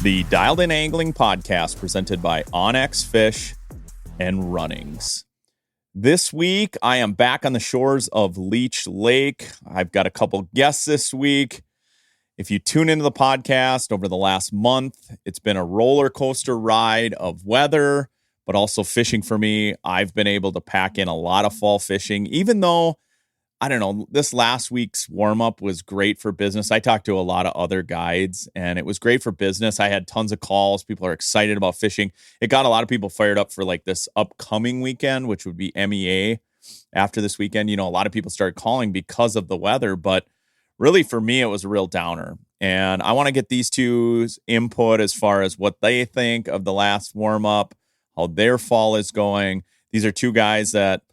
The Dialed In Angling podcast presented by Onyx Fish and Runnings. This week, I am back on the shores of Leech Lake. I've got a couple guests this week. If you tune into the podcast over the last month, it's been a roller coaster ride of weather, but also fishing for me. I've been able to pack in a lot of fall fishing, even though, I don't know, this last week's warm-up was great for business. I talked to a lot of other guides, and it was great for business. I had tons of calls. People are excited about fishing. It got a lot of people fired up for like this upcoming weekend, which would be MEA after this weekend. You know, a lot of people started calling because of the weather, but really for me, it was a real downer. And I want to get these two's input as far as what they think of the last warm-up, how their fall is going. These are two guys that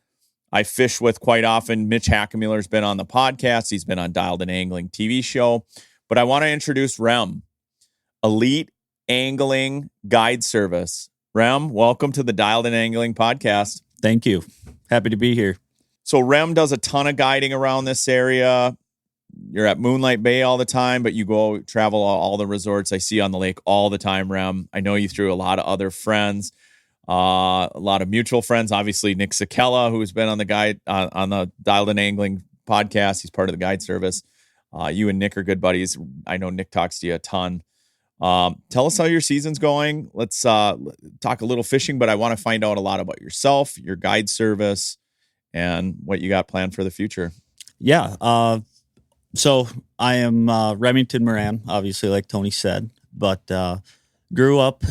I fish with quite often. Mitch Hackenmueller's been on the podcast. He's been on Dialed In Angling TV show. But I want to introduce Rem, Elite Angling Guide Service. Rem, welcome to the Dialed In Angling podcast. Thank you. Happy to be here. So Rem does a ton of guiding around this area. You're at Moonlight Bay all the time, but you go travel all the resorts I see on the lake all the time, Rem. I know you through a lot of other friends. A lot of mutual friends, obviously Nick Sakella, who's been on the guide on the Dialed In Angling podcast. He's part of the guide service. You and Nick are good buddies. I know Nick talks to you a ton. Tell us how your season's going. Let's talk a little fishing, but I want to find out a lot about yourself, your guide service, and what you got planned for the future. Yeah. So I am Remington, Moren, obviously, like Tony said, but grew up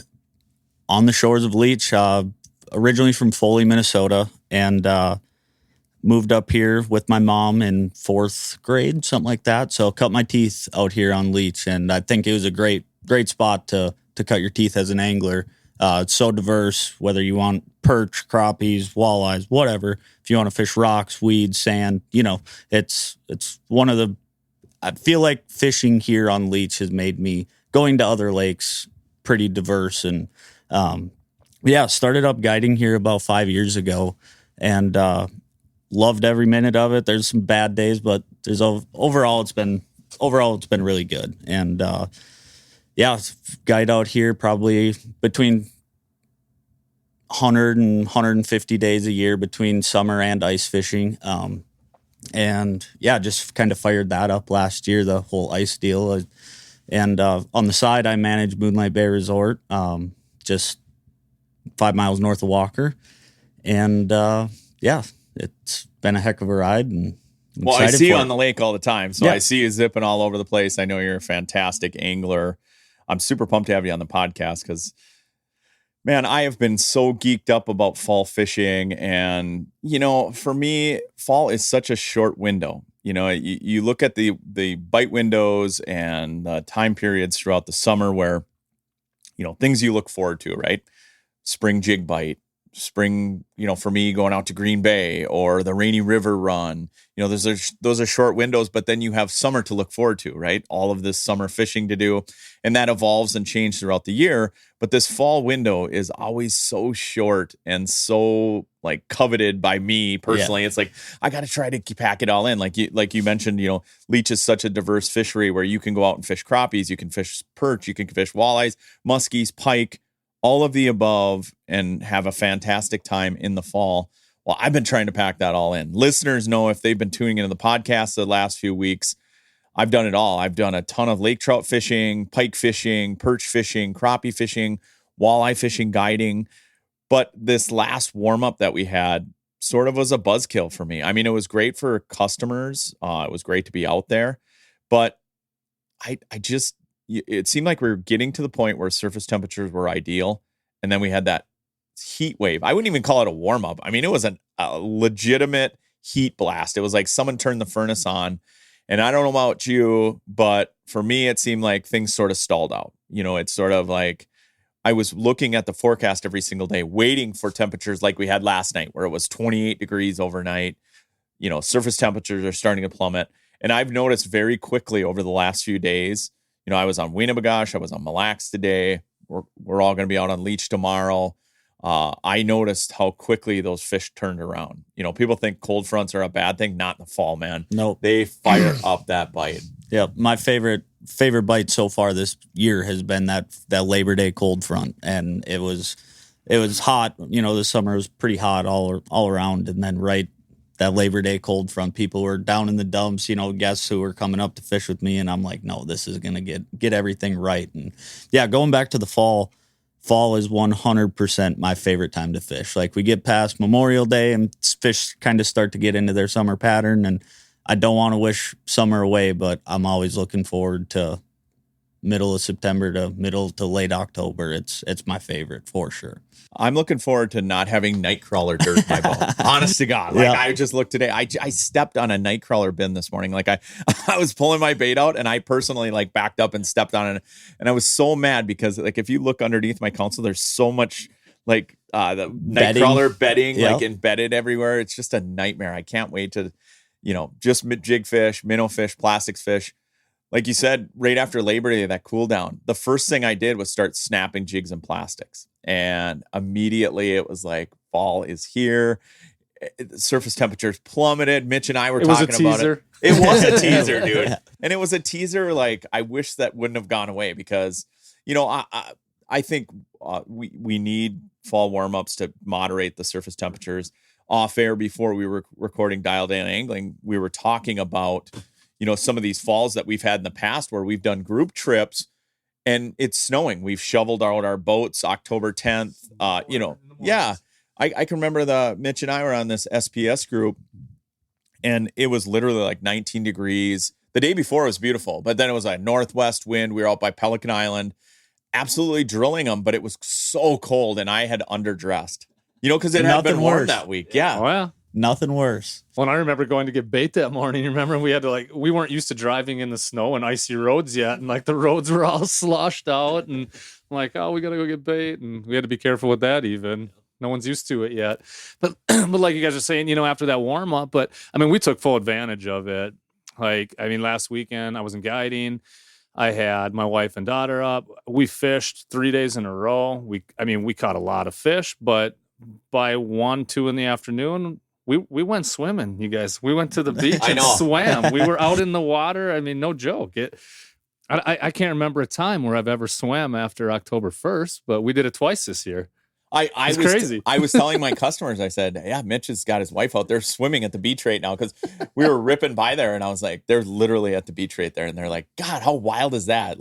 on the shores of Leech, originally from Foley, Minnesota, and moved up here with my mom in 4th grade, something like that. So cut my teeth out here on Leech, and I think it was a great spot to cut your teeth as an angler. It's so diverse, whether you want perch, crappies, walleyes, whatever. If you want to fish rocks, weeds, sand, you know, it's one of the. I feel like fishing here on Leech has made me going to other lakes pretty diverse and. Started up guiding here about 5 years ago and loved every minute of it. There's some bad days, but there's overall it's been really good. And guide out here probably between 100 and 150 days a year between summer and ice fishing. Just kind of fired that up last year, the whole ice deal. And on the side, I manage Moonlight Bay Resort. Just 5 miles north of Walker. And it's been a heck of a ride. And I see you on the lake all the time. So yeah. I see you zipping all over the place. I know you're a fantastic angler. I'm super pumped to have you on the podcast because, man, I have been so geeked up about fall fishing. And, you know, for me, fall is such a short window. You know, you look at the bite windows and time periods throughout the summer where, you know, things you look forward to, right? Spring jig bite, spring, you know, for me going out to Green Bay or the Rainy River run, you know, those are short windows, but then you have summer to look forward to, right? All of this summer fishing to do, and that evolves and changes throughout the year. But this fall window is always so short and so like coveted by me personally. Yeah. It's like, I got to try to pack it all in. Like you mentioned, you know, Leech is such a diverse fishery where you can go out and fish crappies, you can fish perch, you can fish walleyes, muskies, pike, all of the above, and have a fantastic time in the fall. Well, I've been trying to pack that all in. Listeners know if they've been tuning into the podcast the last few weeks, I've done it all. I've done a ton of lake trout fishing, pike fishing, perch fishing, crappie fishing, walleye fishing, guiding. But this last warm-up that we had sort of was a buzzkill for me. I mean, it was great for customers. It was great to be out there. But it seemed like we were getting to the point where surface temperatures were ideal. And then we had that heat wave. I wouldn't even call it a warm-up. I mean, it was a legitimate heat blast. It was like someone turned the furnace on. And I don't know about you, but for me, it seemed like things sort of stalled out. You know, it's sort of like I was looking at the forecast every single day, waiting for temperatures like we had last night, where it was 28 degrees overnight. You know, surface temperatures are starting to plummet. And I've noticed very quickly over the last few days, you know, I was on Winnebagosh, I was on Mille Lacs today. We're all going to be out on Leech tomorrow. I noticed how quickly those fish turned around. People think cold fronts are a bad thing. Not in the fall, man. Nope. They fire up that bite. Yeah, my favorite bite so far this year has been that Labor Day cold front, and it was hot. This summer was pretty hot all around, and then that Labor Day cold front, people were down in the dumps. Guests who were coming up to fish with me, and I'm like, no, this is gonna get everything right. And yeah, going back to the fall. Fall is 100% my favorite time to fish. Like, we get past Memorial Day and fish kind of start to get into their summer pattern, and I don't want to wish summer away, but I'm always looking forward to middle of September to middle to late October. It's my favorite for sure. I'm looking forward to not having nightcrawler dirt in my boat. Honest to God. I just looked today. I stepped on a nightcrawler bin this morning. I was pulling my bait out, and I personally backed up and stepped on it. And I was so mad because if you look underneath my console, there's so much the nightcrawler bedding embedded everywhere. It's just a nightmare. I can't wait to, just jig fish, minnow fish, plastics fish. Like you said, right after Labor Day, that cool down, the first thing I did was start snapping jigs and plastics. And immediately it was like, fall is here. Surface temperatures plummeted. Mitch and I were talking about it. It was a teaser, dude. And it was a teaser. I wish that wouldn't have gone away because, I think we need fall warm-ups to moderate the surface temperatures. Off air before we were recording Dialed In Angling, we were talking about some of these falls that we've had in the past where we've done group trips and it's snowing. We've shoveled out our boats October 10th. I can remember Mitch and I were on this SPS group and it was literally 19 degrees. The day before was beautiful, but then it was a northwest wind. We were out by Pelican Island, absolutely drilling them, but it was so cold and I had underdressed, because it had been warm that week. Yeah. Oh, yeah. Nothing worse. Well, and I remember going to get bait that morning. You remember we had to we weren't used to driving in the snow and icy roads yet. And the roads were all sloshed out and I'm like, oh, we got to go get bait. And we had to be careful with that even. No one's used to it yet. But like you guys are saying, after that warm up, but we took full advantage of it. Last weekend I wasn't guiding. I had my wife and daughter up. We fished 3 days in a row. We caught a lot of fish, but by 1, 2 in the afternoon, we went swimming, you guys. We went to the beach and swam. We were out in the water. No joke. I can't remember a time where I've ever swam after October 1st, but we did it twice this year. It's crazy. I was telling my customers, I said, yeah, Mitch has got his wife out there swimming at the beach right now because we were ripping by there. And I was like, they're literally at the beach right there. And they're like, God, how wild is that?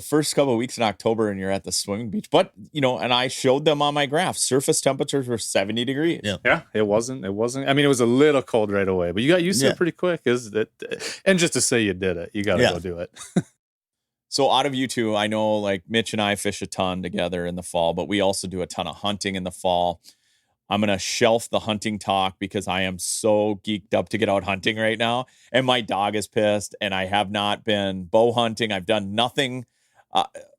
First couple of weeks in October and you're at the swimming beach. But, and I showed them on my graph, surface temperatures were 70 degrees. Yeah, it wasn't. It was a little cold right away, but you got used to it pretty quick. And just to say you did it, you got to go do it. So out of you two, I know Mitch and I fish a ton together in the fall, but we also do a ton of hunting in the fall. I'm going to shelf the hunting talk because I am so geeked up to get out hunting right now. And my dog is pissed and I have not been bow hunting. I've done nothing.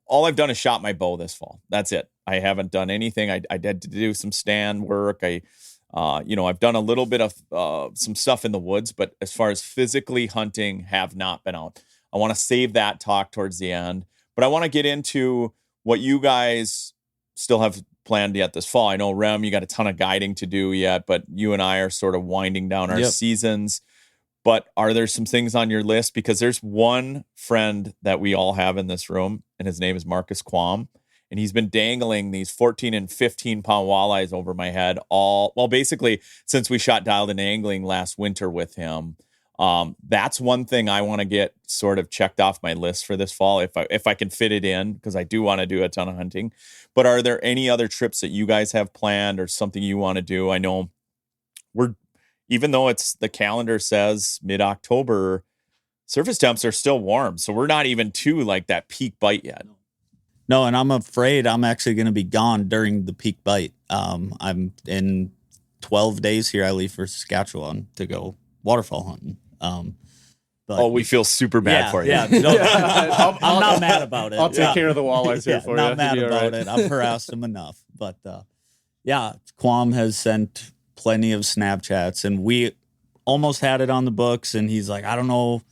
All I've done is shot my bow this fall. That's it. I haven't done anything. I had to do some stand work. I've done a little bit of some stuff in the woods, but as far as physically hunting, have not been out. I want to save that talk towards the end, but I want to get into what you guys still have planned yet this fall. I know, Rem, you got a ton of guiding to do yet, but you and I are sort of winding down our seasons. But are there some things on your list? Because there's one friend that we all have in this room, and his name is Marcus Quam. And he's been dangling these 14 and 15 pound walleyes over my head basically since we shot Dialed In Angling last winter with him. That's one thing I want to get sort of checked off my list for this fall if I can fit it in, because I do want to do a ton of hunting. But are there any other trips that you guys have planned or something you want to do? I know even though the calendar says mid-October, surface temps are still warm. So we're not even to that peak bite yet. No, and I'm afraid I'm actually going to be gone during the peak bite. I'm in 12 days here. I leave for Saskatchewan to go waterfowl hunting. But we feel super bad for you. Yeah, I'm not mad about it. I'll take care of the walleyes here for you. Not mad about it. I've harassed him enough. But Quam has sent plenty of Snapchats, and we almost had it on the books. And he's like, I don't know.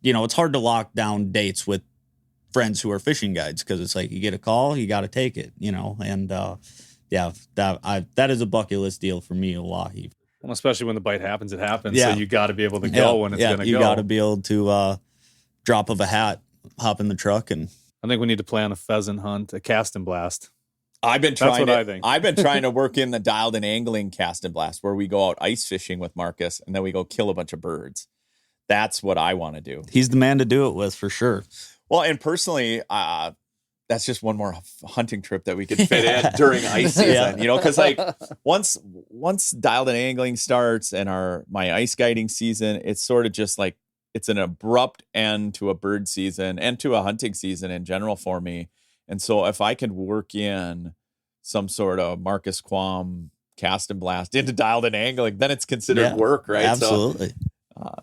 It's hard to lock down dates with friends who are fishing guides because it's you get a call, you got to take it. And that is a bucket list deal for me, Oahe. Well, especially when the bite happens, it happens. Yeah. So you got to be able to go when it's going to go. You got to be able to drop of a hat, hop in the truck, and I think we need to plan a pheasant hunt, a cast and blast. I've been That's trying what I think. I've been trying to work in the dialed in angling cast and blast where we go out ice fishing with Marcus and then we go kill a bunch of birds. That's what I want to do. he's the man to do it with for sure. Well, and personally, that's just one more hunting trip that we could fit in during ice season, you know, because like once dialed in angling starts and my ice guiding season, it's sort of just like it's an abrupt end to a bird season and to a hunting season in general for me. And so if I could work in some sort of Marcus Quam cast and blast into dialed in angling, then it's considered work, right? Absolutely. So,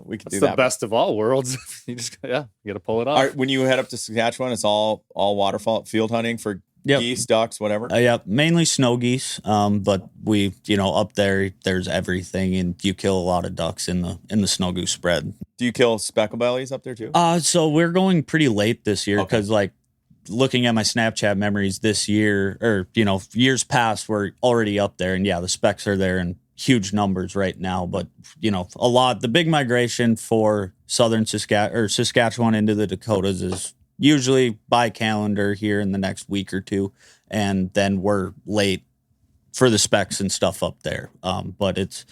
we could It's do the that. best of all worlds. You just, you got to pull it off. All right, when you head up to Saskatchewan, it's all waterfowl field hunting for geese, ducks, whatever. Mainly snow geese. But we, up there's everything, and you kill a lot of ducks in the snow goose spread. Do you kill speckle bellies up there too? So we're going pretty late this year because like looking at my Snapchat memories this year, or years past, we're already up there, and the specs are there in huge numbers right now. But the big migration for southern Saskatchewan into the Dakotas is usually by calendar here in the next week or two, and then we're late for the specs and stuff up there. But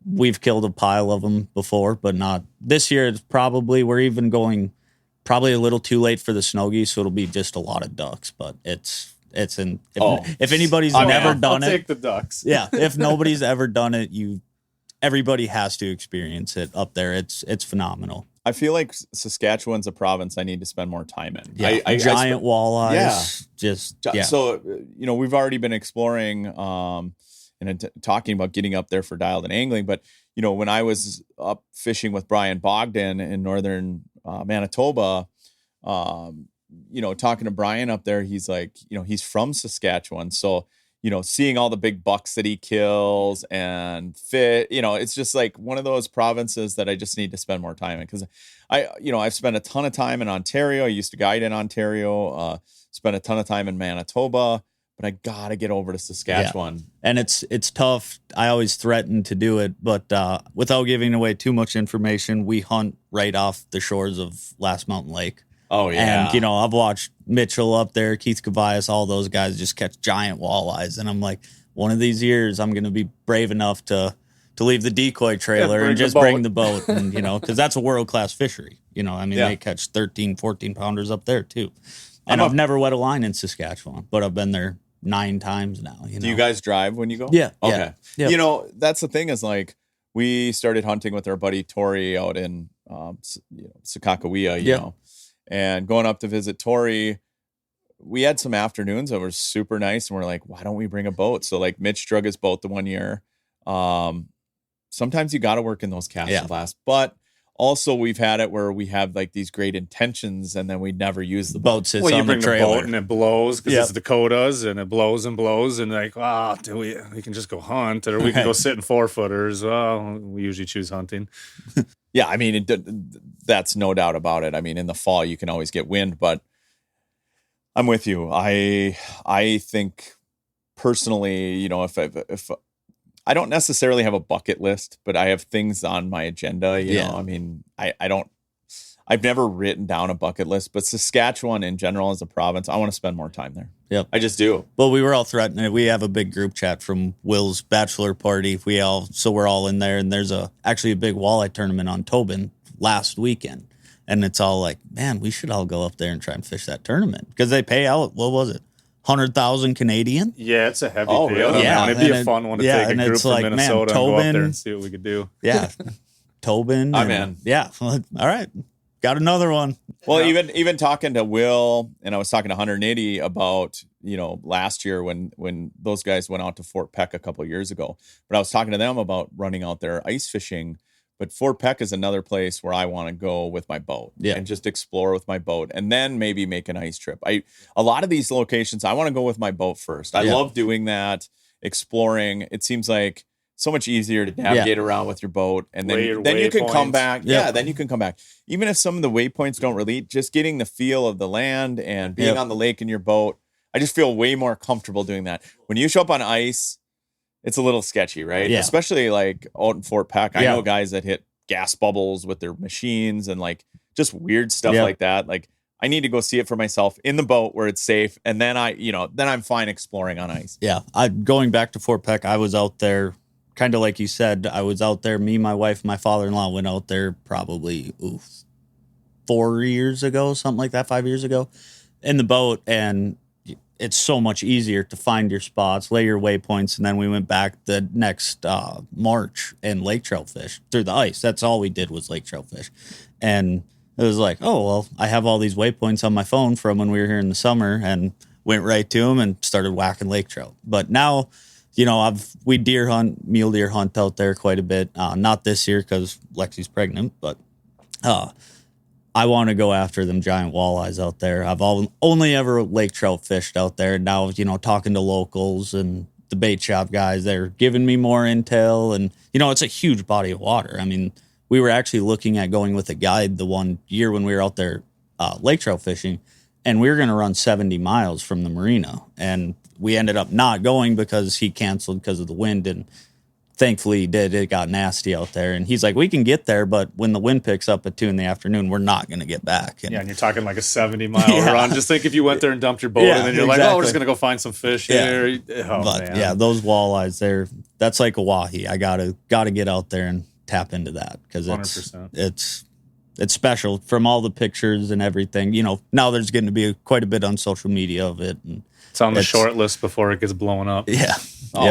we've killed a pile of them before, but not this year. We're even going probably a little too late for the snow geese, so it'll be just a lot of ducks. But if anybody's never done I'll it, take the ducks. if nobody's ever done it, everybody has to experience it up there. It's phenomenal. I feel like Saskatchewan's a province I need to spend more time in. Giant walleyes. So, we've already been exploring and talking about getting up there for dialed and angling. But, when I was up fishing with Brian Bogdan in northern Manitoba, talking to Brian up there, he's like, he's from Saskatchewan. So, seeing all the big bucks that he kills and it's just like one of those provinces that I just need to spend more time in. Cause I've spent a ton of time in Ontario. I used to guide in Ontario, spent a ton of time in Manitoba, but I got to get over to Saskatchewan. And it's tough. I always threaten to do it, but without giving away too much information, we hunt right off the shores of Last Mountain Lake. Oh, yeah. And, I've watched Mitchell up there, Keith Cabayas, all those guys just catch giant walleyes. And I'm like, one of these years, I'm going to be brave enough to leave the decoy trailer and just bring the boat. And, because that's a world-class fishery. They catch 13, 14 pounders up there, too. And I've never wet a line in Saskatchewan, but I've been there 9 times now. Do you guys drive when you go? Yeah. Okay. Yeah. That's the thing is like, we started hunting with our buddy Tori out in Sakakawea, you know. And going up to visit Tori, we had some afternoons that were super nice. And we're like, why don't we bring a boat? So like Mitch drug his boat the one year. Sometimes you got to work in those cast and blasts. But also we've had it where we have like these great intentions and then we never use the boat. Sits on the trailer. Boat and it blows because it's Dakotas and it blows and blows. And like, we can just go hunt or we can go sit in 4-footers. Well, we usually choose hunting. Yeah, I mean, that's no doubt about it. I mean, in the fall, you can always get wind, but I'm with you. I think personally, if I don't necessarily have a bucket list, but I have things on my agenda, you know, I mean, I've never written down a bucket list, but Saskatchewan in general as a province, I want to spend more time there. Yep. I just do. Well, we were all threatening. We have a big group chat from Will's bachelor party. We're all in there, and there's actually a big walleye tournament on Tobin last weekend. And it's all like, man, we should all go up there and try and fish that tournament because they pay out, what was it? 100,000 Canadian. Yeah, it's a heavy payout. Really? Yeah, it'd be a fun one to take a group from Minnesota and go up there and see what we could do. Yeah, Tobin. I'm in. Yeah, all right. Got another one. Well, even talking to Will, and I was talking to Hunter Nitty about, last year when those guys went out to Fort Peck a couple of years ago. But I was talking to them about running out there ice fishing. But Fort Peck is another place where I want to go with my boat and just explore with my boat and then maybe make an ice trip. A lot of these locations, I want to go with my boat first. I love doing that, exploring. It seems like so much easier to navigate around with your boat. And then you can come back. Yeah, then you can come back. Even if some of the waypoints don't relate, just getting the feel of the land and being on the lake in your boat. I just feel way more comfortable doing that. When you show up on ice, it's a little sketchy, right? Yeah. Especially like out in Fort Peck. I Yeah. know guys that hit gas bubbles with their machines and like just weird stuff Yeah. like that. Like I need to go see it for myself in the boat where it's safe. And then then I'm fine exploring on ice. Yeah. Going back to Fort Peck, I was out there kind of like you said. I was out there. Me, my wife, my father-in-law went out there probably 4 years ago, something like that, 5 years ago, in the boat. And it's so much easier to find your spots, lay your waypoints. And then we went back the next March and lake trout fish through the ice. That's all we did was lake trout fish. And it was like, oh, well, I have all these waypoints on my phone from when we were here in the summer, and went right to them and started whacking lake trout. But now, we mule deer hunt out there quite a bit. Not this year because Lexi's pregnant, but I want to go after them giant walleyes out there. I've only ever lake trout fished out there. Now, talking to locals and the bait shop guys, they're giving me more intel. And, it's a huge body of water. I mean, we were actually looking at going with a guide the one year when we were out there lake trout fishing, and we were going to run 70 miles from the marina. And we ended up not going because he canceled because of the wind, and thankfully he did. It got nasty out there. And he's like, we can get there, but when the wind picks up at 2 PM, we're not going to get back. And, and you're talking like a 70-mile run. Just think if you went there and dumped your boat and then you're like, oh, we're just going to go find some fish here. Oh, but man. yeah, those walleyes, that's like a wahi. I gotta get out there and tap into that because it's special from all the pictures and everything. Now there's going to be quite a bit on social media of it. And it's on the short list before it gets blown up. Yeah.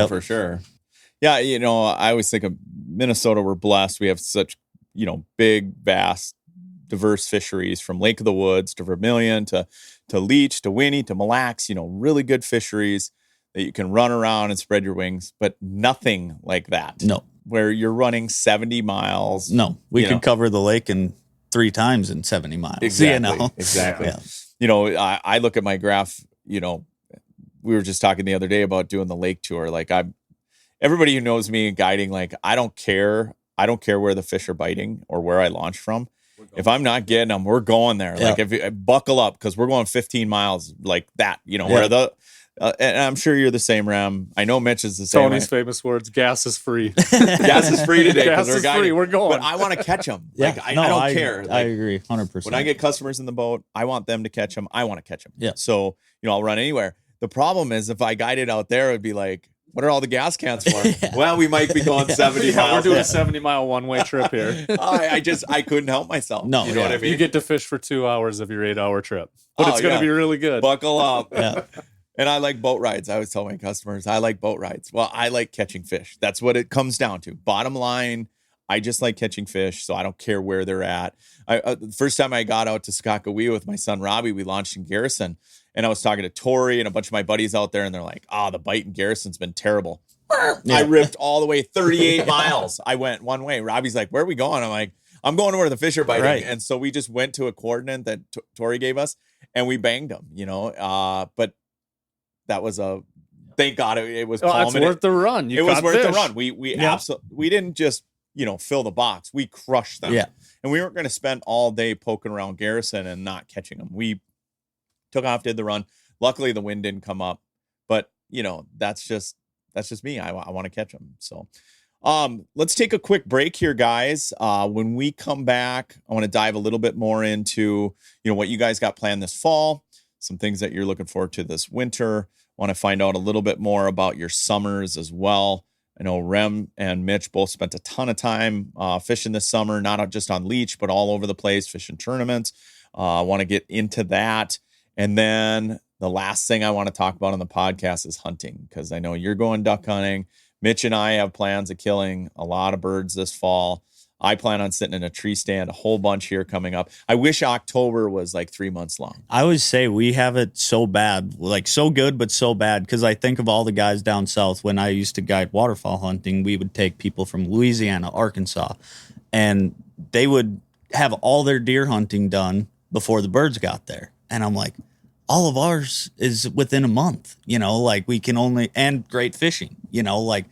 For sure. Yeah, I always think of Minnesota, we're blessed. We have such, big, vast, diverse fisheries from Lake of the Woods to Vermilion to Leech to Winnie to Mille Lacs, really good fisheries that you can run around and spread your wings, but nothing like that. No. Where you're running 70 miles. No, we could cover the lake in 3 times in 70 miles. Exactly. Exactly. Yeah. I look at my graph, we were just talking the other day about doing the lake tour. Like everybody who knows me guiding, like I don't care where the fish are biting or where I launch from. If I'm not getting them, we're going there. Yeah. Like if you buckle up, because we're going 15 miles like that, where the and I'm sure you're the same, Ram. I know Mitch is the same. Tony's famous words: "Gas is free." Gas is free today. Gas is free. We're going. But I want to catch them. Yeah. Like, I don't care. I agree, 100%. When I get customers in the boat, I want them to catch them. I want to catch them. Yeah. So I'll run anywhere. The problem is if I guided out there, it'd be like, what are all the gas cans for? Yeah. Well, we might be going 70 miles. We're doing a 70-mile one-way trip here. I couldn't help myself. No, you know what I mean? You get to fish for 2 hours of your 8-hour trip, but it's going to be really good. Buckle up. Yeah. And I like boat rides. I always tell my customers, I like boat rides. Well, I like catching fish. That's what it comes down to. Bottom line, I just like catching fish, so I don't care where they're at. The first time I got out to Skakawea with my son Robbie, we launched in Garrison, and I was talking to Tori and a bunch of my buddies out there, and they're like, the bite in Garrison's been terrible. Yeah. I ripped all the way 38 miles. I went one way. Robbie's like, where are we going? I'm like, I'm going to where the fish are biting. Right. And so we just went to a coordinate that Tori gave us, and we banged them, but that was thank God it was calm. It's worth the run. It was worth the run. We absolutely, we didn't just, fill the box. We crushed them. Yeah. And we weren't going to spend all day poking around Garrison and not catching them. We took off, did the run. Luckily the wind didn't come up, but that's just me. I want to catch them. So, let's take a quick break here, guys. When we come back, I want to dive a little bit more into, what you guys got planned this fall, some things that you're looking forward to this winter. Want to find out a little bit more about your summers as well. I know Rem and Mitch both spent a ton of time fishing this summer, not just on Leech, but all over the place, fishing tournaments. I want to get into that. And then the last thing I want to talk about on the podcast is hunting, because I know you're going duck hunting. Mitch and I have plans of killing a lot of birds this fall. I plan on sitting in a tree stand, a whole bunch here coming up. I wish October was like 3 months long. I always say we have it so bad, like so good, but so bad. Because I think of all the guys down south. When I used to guide waterfowl hunting, we would take people from Louisiana, Arkansas, and they would have all their deer hunting done before the birds got there. And I'm like, all of ours is within a month, like we can only, and great fishing, like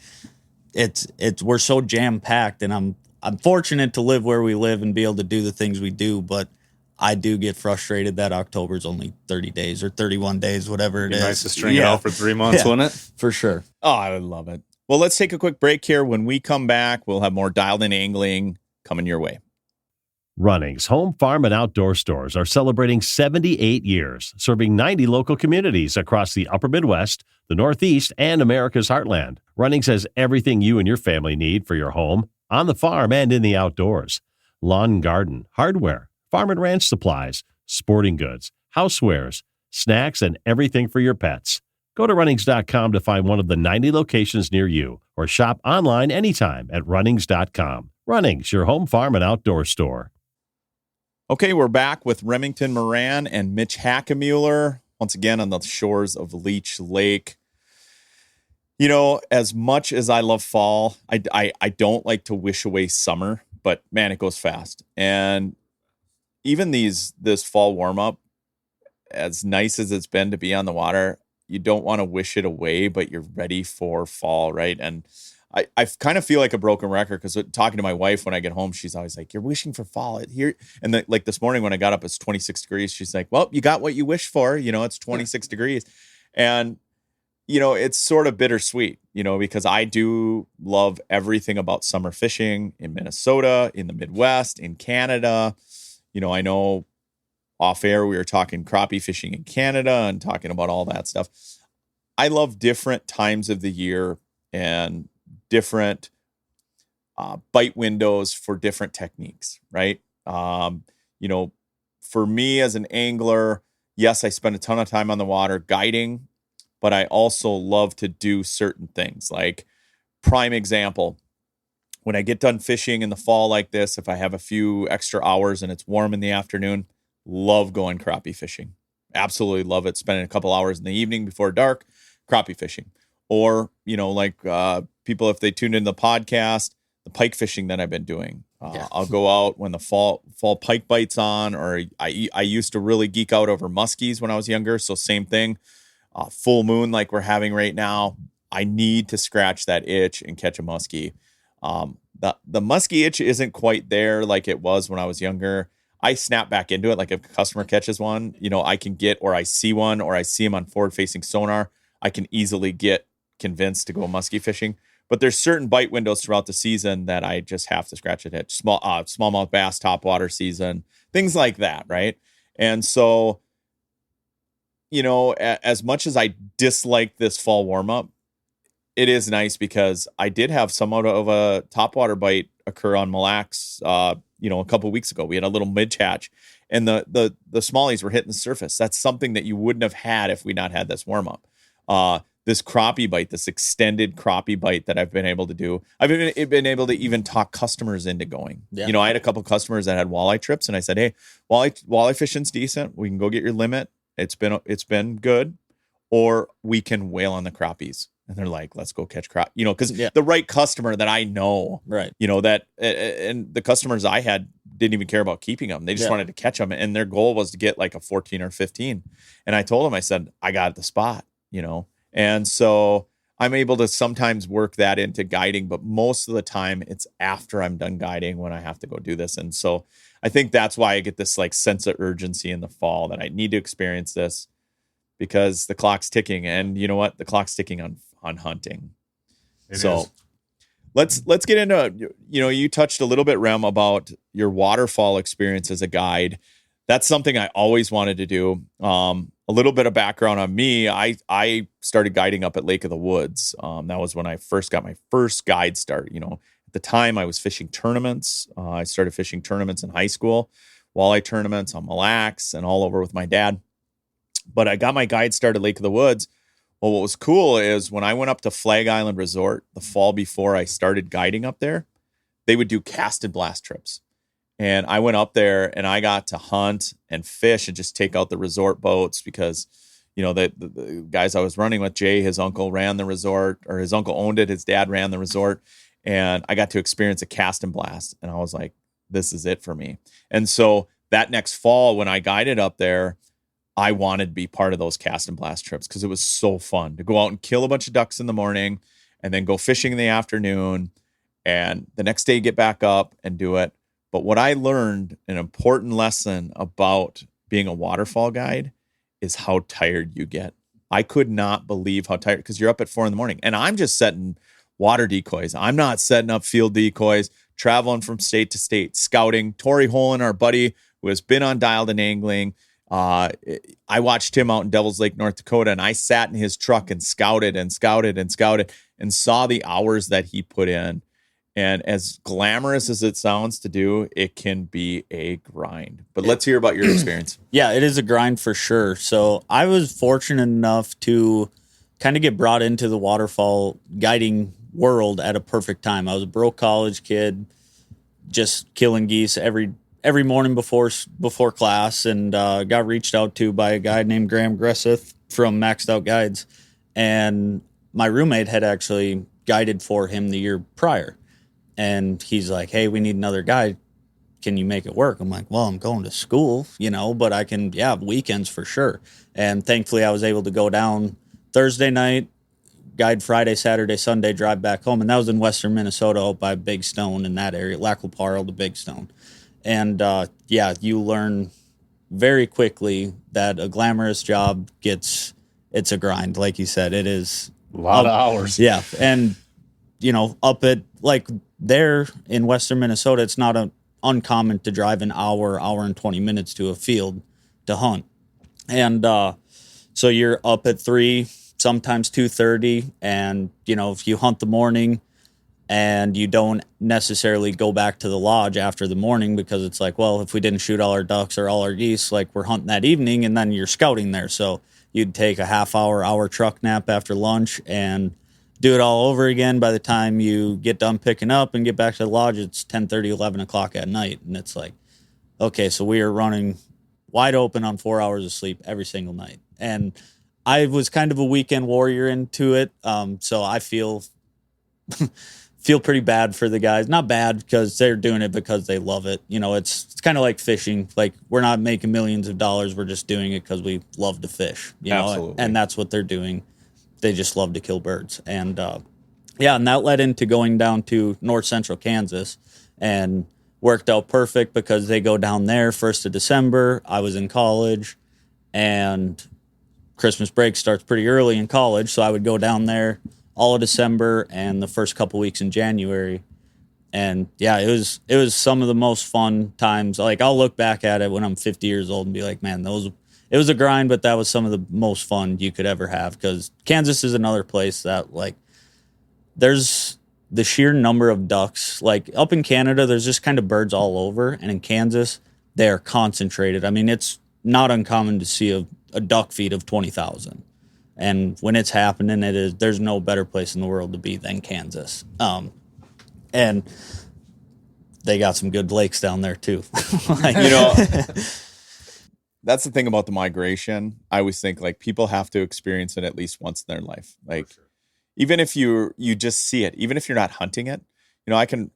it's, we're so jam packed, and I'm fortunate to live where we live and be able to do the things we do, but I do get frustrated that October's only 30 days or 31 days, whatever it Be is. nice to string it out for 3 months, wouldn't it? For sure. Oh, I would love it. Well, let's take a quick break here. When we come back, we'll have more Dialed In Angling coming your way. Runnings Home, Farm, and Outdoor stores are celebrating 78 years, serving 90 local communities across the Upper Midwest, the Northeast, and America's Heartland. Runnings has everything you and your family need for your home, on the farm, and in the outdoors. Lawn and garden, hardware, farm and ranch supplies, sporting goods, housewares, snacks, and everything for your pets. Go to runnings.com to find one of the 90 locations near you, or shop online anytime at runnings.com. Runnings, your home, farm, and outdoor store. Okay, we're back with Remington Moren and Mitch Hackenmueller, once again on the shores of Leech Lake. You know, as much as I love fall, I don't like to wish away summer, but man, it goes fast. And even this fall warm-up, as nice as it's been to be on the water, you don't want to wish it away, but you're ready for fall, right? And I kind of feel like a broken record because talking to my wife when I get home, she's always like, "You're wishing for fall here." And like this morning when I got up, it's 26 degrees. She's like, "Well, you got what you wished for. You know, it's 26 degrees." And, you know, it's sort of bittersweet, you know, because I do love everything about summer fishing in Minnesota, in the Midwest, in Canada. You know, I know off air we were talking crappie fishing in Canada and talking about all that stuff. I love different times of the year and different bite windows for different techniques, right? You know, for me as an angler, yes, I spend a ton of time on the water guiding, but I also love to do certain things. Like, prime example, when I get done fishing in the fall like this, if I have a few extra hours and it's warm in the afternoon, love going crappie fishing. Absolutely love it. Spending a couple hours in the evening before dark, crappie fishing. Or, you know, like people, if they tune in the podcast, the pike fishing that I've been doing. I'll go out when the fall pike bites on, or I used to really geek out over muskies when I was younger. So same thing, full moon like we're having right now. I need to scratch that itch and catch a muskie. The muskie itch isn't quite there like it was when I was younger. I snap back into it. Like if a customer catches one, you know, I can get, or I see one, or I see him on forward facing sonar, I can easily get convinced to go muskie fishing. But there's certain bite windows throughout the season that I just have to scratch it at. Smallmouth bass, topwater season, things like that, right? And so, you know, as much as I dislike this fall warm-up, it is nice because I did have somewhat of a topwater bite occur on Mille Lacs, you know, a couple of weeks ago. We had a little mid-hatch, and the smallies were hitting the surface. That's something that you wouldn't have had if we not had this warm-up. This crappie bite, this extended crappie bite that I've been able to do. I've been able to even talk customers into going. Yeah. You know, I had a couple customers that had walleye trips, and I said, "Hey, walleye fishing's decent. We can go get your limit. It's been good, or we can whale on the crappies." And they're like, "Let's go catch crap," you know, because the right customer that I know, right, you know, that, and the customers I had didn't even care about keeping them. They just wanted to catch them, and their goal was to get like a 14 or 15. And I told them, I said, "I got the spot," you know. And so I'm able to sometimes work that into guiding, but most of the time it's after I'm done guiding when I have to go do this. And so I think that's why I get this like sense of urgency in the fall that I need to experience this, because the clock's ticking. And you know what? The clock's ticking on hunting. It is. Let's get into, you know, you touched a little bit, Rem, about your waterfall experience as a guide. That's something I always wanted to do. A little bit of background on me. I started guiding up at Lake of the Woods. That was when I first got my first guide start. You know, at the time I was fishing tournaments. I started fishing tournaments in high school, walleye tournaments on Mille Lacs and all over with my dad. But I got my guide start at Lake of the Woods. Well, what was cool is when I went up to Flag Island Resort the fall before I started guiding up there, they would do cast and blast trips. And I went up there and I got to hunt and fish and just take out the resort boats because, you know, the guys I was running with, Jay, his uncle ran the resort, or his uncle owned it. His dad ran the resort. And I got to experience a cast and blast. And I was like, this is it for me. And so that next fall when I guided up there, I wanted to be part of those cast and blast trips because it was so fun to go out and kill a bunch of ducks in the morning and then go fishing in the afternoon. And the next day get back up and do it. But what I learned, an important lesson about being a waterfall guide, is how tired you get. I could not believe how tired, because you're up at 4 a.m. and I'm just setting water decoys. I'm not setting up field decoys, traveling from state to state, scouting. Tori Holland, our buddy who has been on Dialed and Angling, I watched him out in Devil's Lake, North Dakota, and I sat in his truck and scouted and scouted and scouted and saw the hours that he put in. And as glamorous as it sounds to do, it can be a grind. But let's hear about your experience. Yeah, it is a grind for sure. So I was fortunate enough to kind of get brought into the waterfall guiding world at a perfect time. I was a broke college kid, just killing geese every morning before class, and got reached out to by a guy named Graham Gresseth from Maxed Out Guides. And my roommate had actually guided for him the year prior. And he's like, hey, we need another guy. Can you make it work? I'm like, well, I'm going to school, but I can, weekends for sure. And thankfully I was able to go down Thursday night, guide Friday, Saturday, Sunday, drive back home. And that was in western Minnesota out by Big Stone in that area, Lac La Parle to Big Stone. And you learn very quickly that a glamorous job it's a grind. Like you said, it is a lot of hours. Yeah. And, up at like there in western Minnesota, it's not uncommon to drive an hour and 20 minutes to a field to hunt. And so you're up at 3, sometimes 2:30. And, if you hunt the morning and you don't necessarily go back to the lodge after the morning, because it's like, well, if we didn't shoot all our ducks or all our geese, like we're hunting that evening and then you're scouting there. So you'd take a hour truck nap after lunch and do it all over again. By the time you get done picking up and get back to the lodge, it's 10:30, 11 o'clock at night. And it's like, okay, so we are running wide open on 4 hours of sleep every single night. And I was kind of a weekend warrior into it. So I feel pretty bad for the guys. Not bad because they're doing it because they love it. It's kind of like fishing. Like, we're not making millions of dollars. We're just doing it because we love to fish. Absolutely. And that's what they're doing. They just love to kill birds. And and that led into going down to north central Kansas, and worked out perfect because they go down there 1st of December. I was in college, and Christmas break starts pretty early in college, so I would go down there all of December and the first couple weeks in January. And it was some of the most fun times. Like, I'll look back at it when I'm 50 years old and be like, man, it was a grind, but that was some of the most fun you could ever have, because Kansas is another place that, like, there's the sheer number of ducks. Like, up in Canada, there's just kind of birds all over, and in Kansas, they are concentrated. I mean, it's not uncommon to see a duck feed of 20,000. And when it's happening, there's no better place in the world to be than Kansas. And they got some good lakes down there too. That's the thing about the migration. I always think, like, people have to experience it at least once in their life. Like, even if you just see it, even if you're not hunting it, I can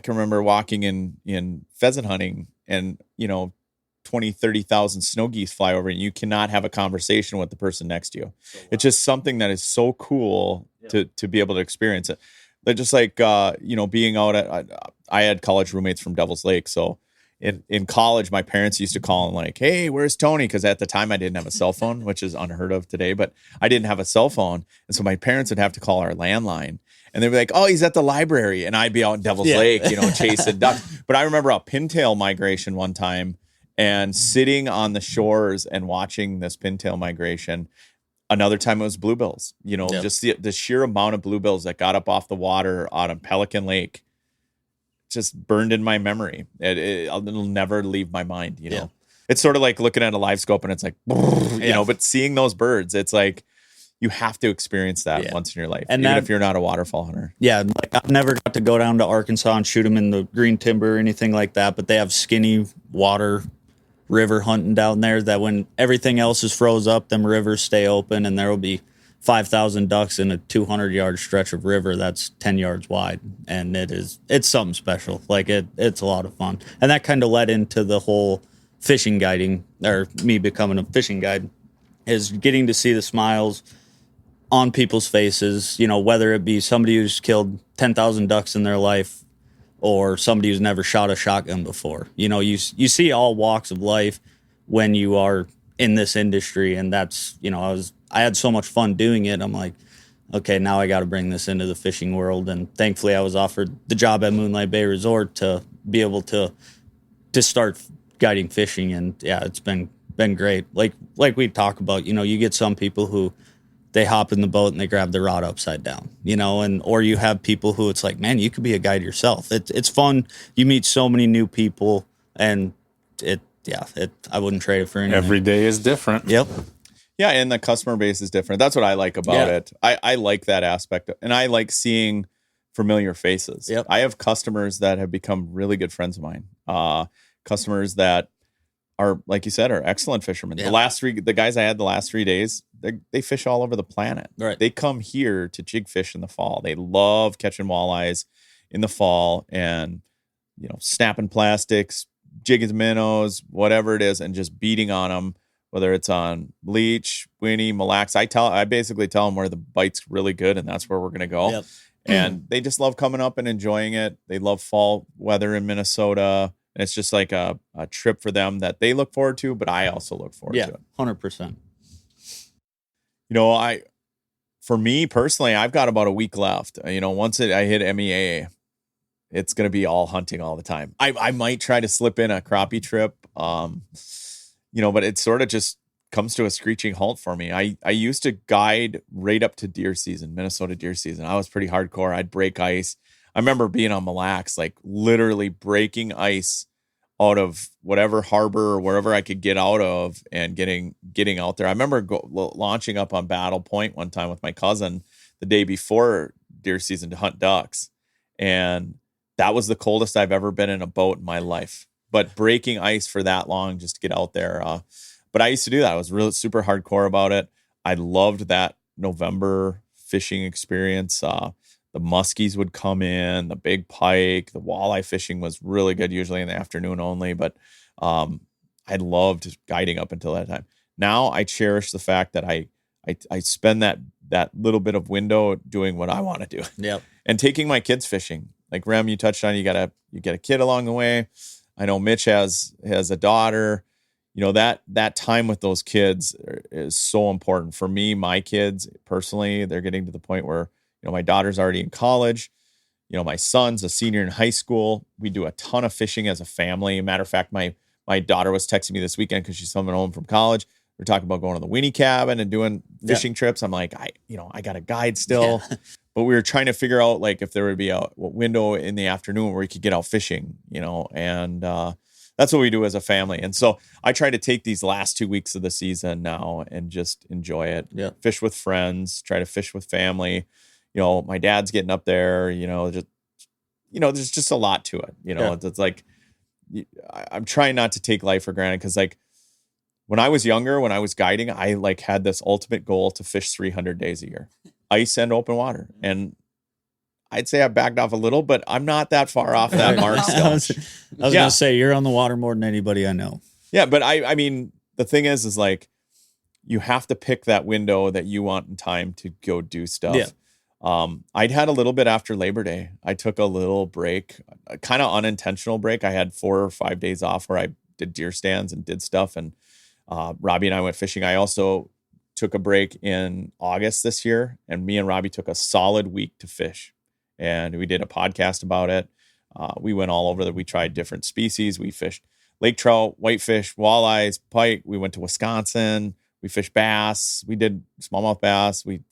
remember walking in pheasant hunting, and 20, 30,000 snow geese fly over, and you cannot have a conversation with the person next to you. So, wow. It's just something that is so cool to be able to experience it. They're just like, being out I had college roommates from Devil's Lake. So in college, my parents used to call and like, hey, where's Tony? Because at the time I didn't have a cell phone, which is unheard of today, but I didn't have a cell phone. And so my parents would have to call our landline, and they'd be like, oh, he's at the library. And I'd be out in Devil's Lake, chasing ducks. But I remember a pintail migration one time, and sitting on the shores and watching this pintail migration. Another time it was bluebills, just the sheer amount of bluebills that got up off the water out of Pelican Lake just burned in my memory. It'll never leave my mind, It's sort of like looking at a live scope and it's like, but seeing those birds, it's like, you have to experience that once in your life, and even if you're not a waterfall hunter. Yeah, like, I've never got to go down to Arkansas and shoot them in the green timber or anything like that, but they have skinny water river hunting down there that when everything else is froze up, them rivers stay open, and there will be 5,000 ducks in a 200-yard stretch of river that's 10 yards wide. And it's something special. Like, it's a lot of fun. And that kind of led into the whole fishing guiding, or me becoming a fishing guide, is getting to see the smiles on people's faces, whether it be somebody who's killed 10,000 ducks in their life, or somebody who's never shot a shotgun before. You see all walks of life when you are in this industry, and that's, I had so much fun doing it. I'm like, okay, now I got to bring this into the fishing world. And thankfully I was offered the job at Moonlight Bay Resort to be able to start guiding fishing. And yeah, it's been great. Like we talk about, you get some people who they hop in the boat and they grab the rod upside down, or you have people who it's like, man, you could be a guide yourself. It's fun. You meet so many new people, and I wouldn't trade it for anything. Every day is different. Yep. Yeah, and the customer base is different. That's what I like about it. I like that aspect, and I like seeing familiar faces. Yep. I have customers that have become really good friends of mine. Customers that are, like you said, are excellent fishermen. Yeah. The guys I had the last 3 days, they fish all over the planet. Right. They come here to jig fish in the fall. They love catching walleyes in the fall and, snapping plastics, jigging minnows, whatever it is, and just beating on them, whether it's on Leech, Winnie, Mille Lacs. I basically tell them where the bite's really good, and that's where we're going to go. Yep. And they just love coming up and enjoying it. They love fall weather in Minnesota. And it's just like a trip for them that they look forward to, but I also look forward to it. 100%. For me personally, I've got about a week left. Once I hit MEA, it's going to be all hunting all the time. I might try to slip in a crappie trip, but it sort of just comes to a screeching halt for me. I used to guide right up to deer season, Minnesota deer season. I was pretty hardcore. I'd break ice. I remember being on Mille Lacs, like literally breaking ice out of whatever harbor or wherever I could get out of and getting out there. I remember launching up on Battle Point one time with my cousin the day before deer season to hunt ducks. And that was the coldest I've ever been in a boat in my life. But breaking ice for that long just to get out there. But I used to do that. I was really super hardcore about it. I loved that November fishing experience. The muskies would come in, the big pike, the walleye fishing was really good, usually in the afternoon only. But I loved guiding up until that time. Now I cherish the fact that I spend that little bit of window doing what I want to do. Yep. And taking my kids fishing. Like Rem, you touched on, you get a kid along the way. I know Mitch has a daughter. That time with those kids is so important for me. My kids personally, they're getting to the point where, my daughter's already in college. My son's a senior in high school. We do a ton of fishing as a family. Matter of fact, my daughter was texting me this weekend because she's coming home from college. We're talking about going to the Winnie cabin and doing fishing trips. I'm like, I got a guide still, but we were trying to figure out like if there would be a window in the afternoon where we could get out fishing, and that's what we do as a family. And so I try to take these last 2 weeks of the season now and just enjoy it. Yeah. Fish with friends, try to fish with family. My dad's getting up there, there's just a lot to it. It's like, I'm trying not to take life for granted. Cause like when I was younger, when I was guiding, I like had this ultimate goal to fish 300 days a year, ice and open water. And I'd say I backed off a little, but I'm not that far off that mark still. I was going to say, you're on the water more than anybody I know. Yeah. But I mean, the thing is like, you have to pick that window that you want in time to go do stuff. Yeah. I'd had a little bit after Labor Day. I took a little break, a kind of unintentional break. I had 4 or 5 days off where I did deer stands and did stuff. And Robbie and I went fishing. I also took a break in August this year, and me and Robbie took a solid week to fish. And we did a podcast about it. We went all over we tried different species. We fished lake trout, whitefish, walleyes, pike. We went to Wisconsin. We fished bass. We did smallmouth bass. We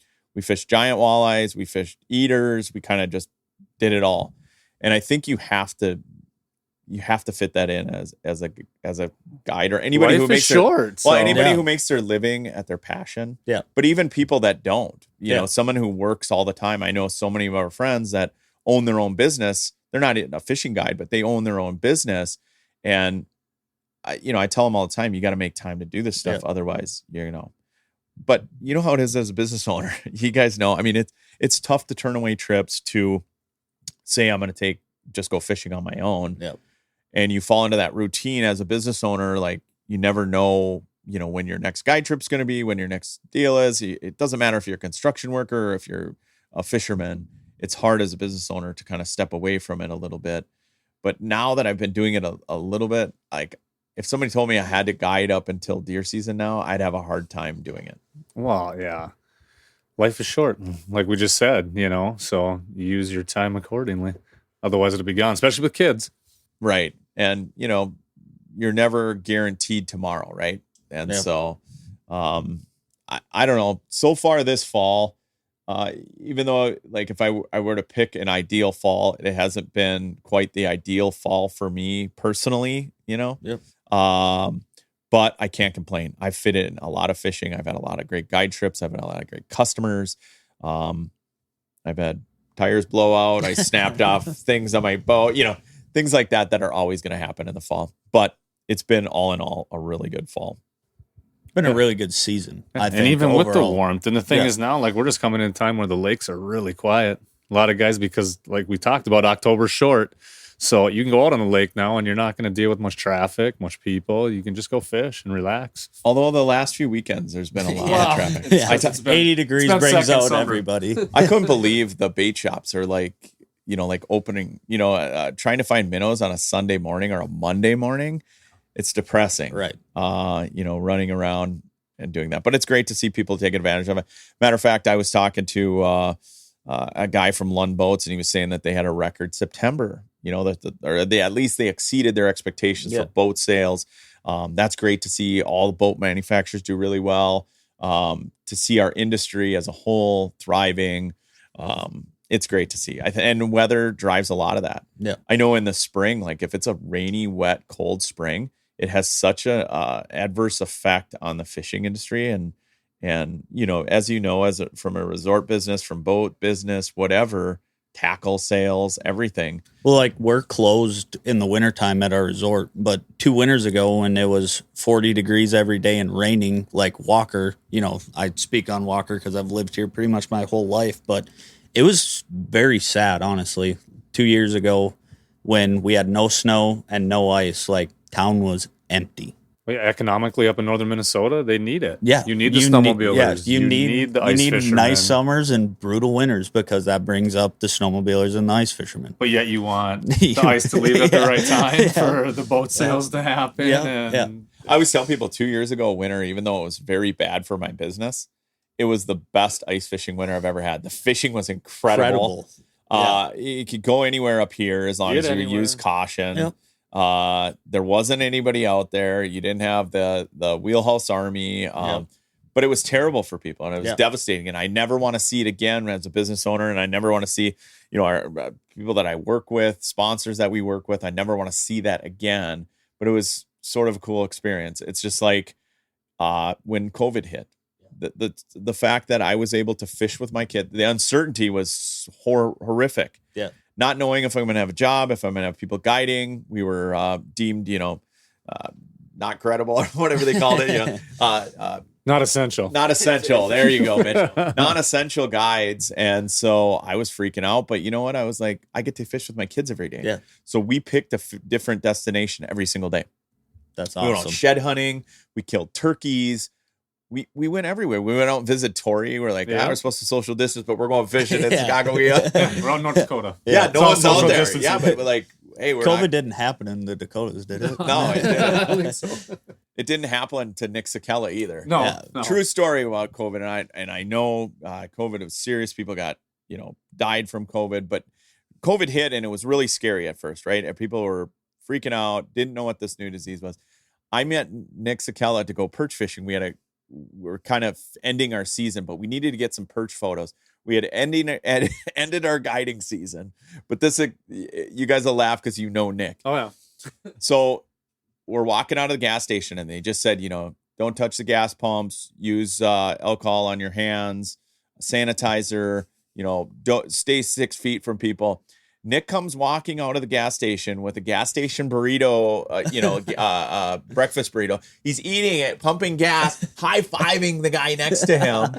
fished giant walleyes. We fished eaters. We kind of just did it all. And I think you have to fit that in as a guide or anybody who makes anybody who makes their living at their passion. Yeah. But even people that don't, someone who works all the time. I know so many of our friends that own their own business. They're not a fishing guide, but they own their own business. And I tell them all the time, you got to make time to do this stuff. Yeah. Otherwise, but you know how it is as a business owner. You guys know, I mean, it's tough to turn away trips to say, I'm going to just go fishing on my own. Yep. And you fall into that routine as a business owner. Like you never know, when your next guide trip's going to be, when your next deal is. It doesn't matter if you're a construction worker or if you're a fisherman. It's hard as a business owner to kind of step away from it a little bit. But now that I've been doing it a little bit, like if somebody told me I had to guide up until deer season now, I'd have a hard time doing it. Well, yeah. Life is short, like we just said, so use your time accordingly. Otherwise, it'll be gone, especially with kids. Right. And, you're never guaranteed tomorrow, right? And so I don't know. So far this fall, even though like if I were to pick an ideal fall, it hasn't been quite the ideal fall for me personally, Yep. But I can't complain. I've fit in a lot of fishing. I've had a lot of great guide trips. I've had a lot of great customers. I've had tires blow out. I snapped off things on my boat, things like that are always going to happen in the fall. But it's been all in all a really good fall. It's been a really good season, I think. And even overall. with the warmth. And the thing is now, like we're just coming in a time where the lakes are really quiet. A lot of guys, because like we talked about, October's short. So you can go out on the lake now and you're not going to deal with much traffic, much people. You can just go fish and relax. Although the last few weekends, there's been a lot of traffic. Yeah, 80 degrees brings out everybody. I couldn't believe the bait shops are like opening, trying to find minnows on a Sunday morning or a Monday morning. It's depressing. Right. Running around and doing that. But it's great to see people take advantage of it. Matter of fact, I was talking to a guy from Lund Boats, and he was saying that they had a record September. At least they exceeded their expectations for boat sales. That's great to see. All the boat manufacturers do really well. To see our industry as a whole thriving, it's great to see. And weather drives a lot of that. Yeah, I know in the spring, like if it's a rainy, wet, cold spring, it has such a adverse effect on the fishing industry. And from a resort business, from boat business, whatever. Tackle sales, everything. Well, like we're closed in the wintertime at our resort, but 2 winters ago when it was 40 degrees every day and raining, like Walker, I speak on Walker because I've lived here pretty much my whole life, but it was very sad, honestly. 2 years ago when we had no snow and no ice, like town was empty. Well, economically up in northern Minnesota, they need it. Yeah. You need the snowmobilers. You need the ice fishermen. Nice summers and brutal winters because that brings up the snowmobilers and the ice fishermen. But yet you want the ice to leave at the right time for the boat sales to happen. I was telling people 2 years ago, winter, even though it was very bad for my business, it was the best ice fishing winter I've ever had. The fishing was incredible. You could go anywhere up here as long as you use caution. Yep. There wasn't anybody out there. You didn't have the wheelhouse army. But it was terrible for people and it was devastating. And I never want to see it again as a business owner. And I never want to see, our people that I work with, sponsors that we work with. I never want to see that again. But it was sort of a cool experience. It's just like when COVID hit, the fact that I was able to fish with my kid, the uncertainty was horrific. Yeah. Not knowing if I'm going to have a job, if I'm going to have people guiding. We were deemed, not credible or whatever they called it. Not essential. Not essential. There you go, Mitch. Non-essential guides. And so I was freaking out. But you know what? I was like, I get to fish with my kids every day. Yeah. So we picked a different destination every single day. That's awesome. We went out shed hunting. We killed turkeys. We went everywhere. We went out and visited Tori. We're like, we're supposed to social distance, but we're going fishing in Chicago. We're on North Dakota. No one's out there. Distancing. Yeah, but like, hey, COVID didn't happen in the Dakotas, did it? No, it didn't. It didn't happen to Nick Sakella either. No. True story about COVID, and I know COVID was serious. People got died from COVID, but COVID hit and it was really scary at first, right? And people were freaking out, didn't know what this new disease was. I met Nick Sakella to go perch fishing. We were kind of ending our season, but we needed to get some perch photos. We had ended our guiding season, but you guys will laugh because Nick. Oh yeah. So we're walking out of the gas station and they just said, don't touch the gas pumps, use alcohol on your hands, sanitizer, don't stay 6 feet from people. Nick comes walking out of the gas station with a gas station burrito, breakfast burrito. He's eating it, pumping gas, high-fiving the guy next to him.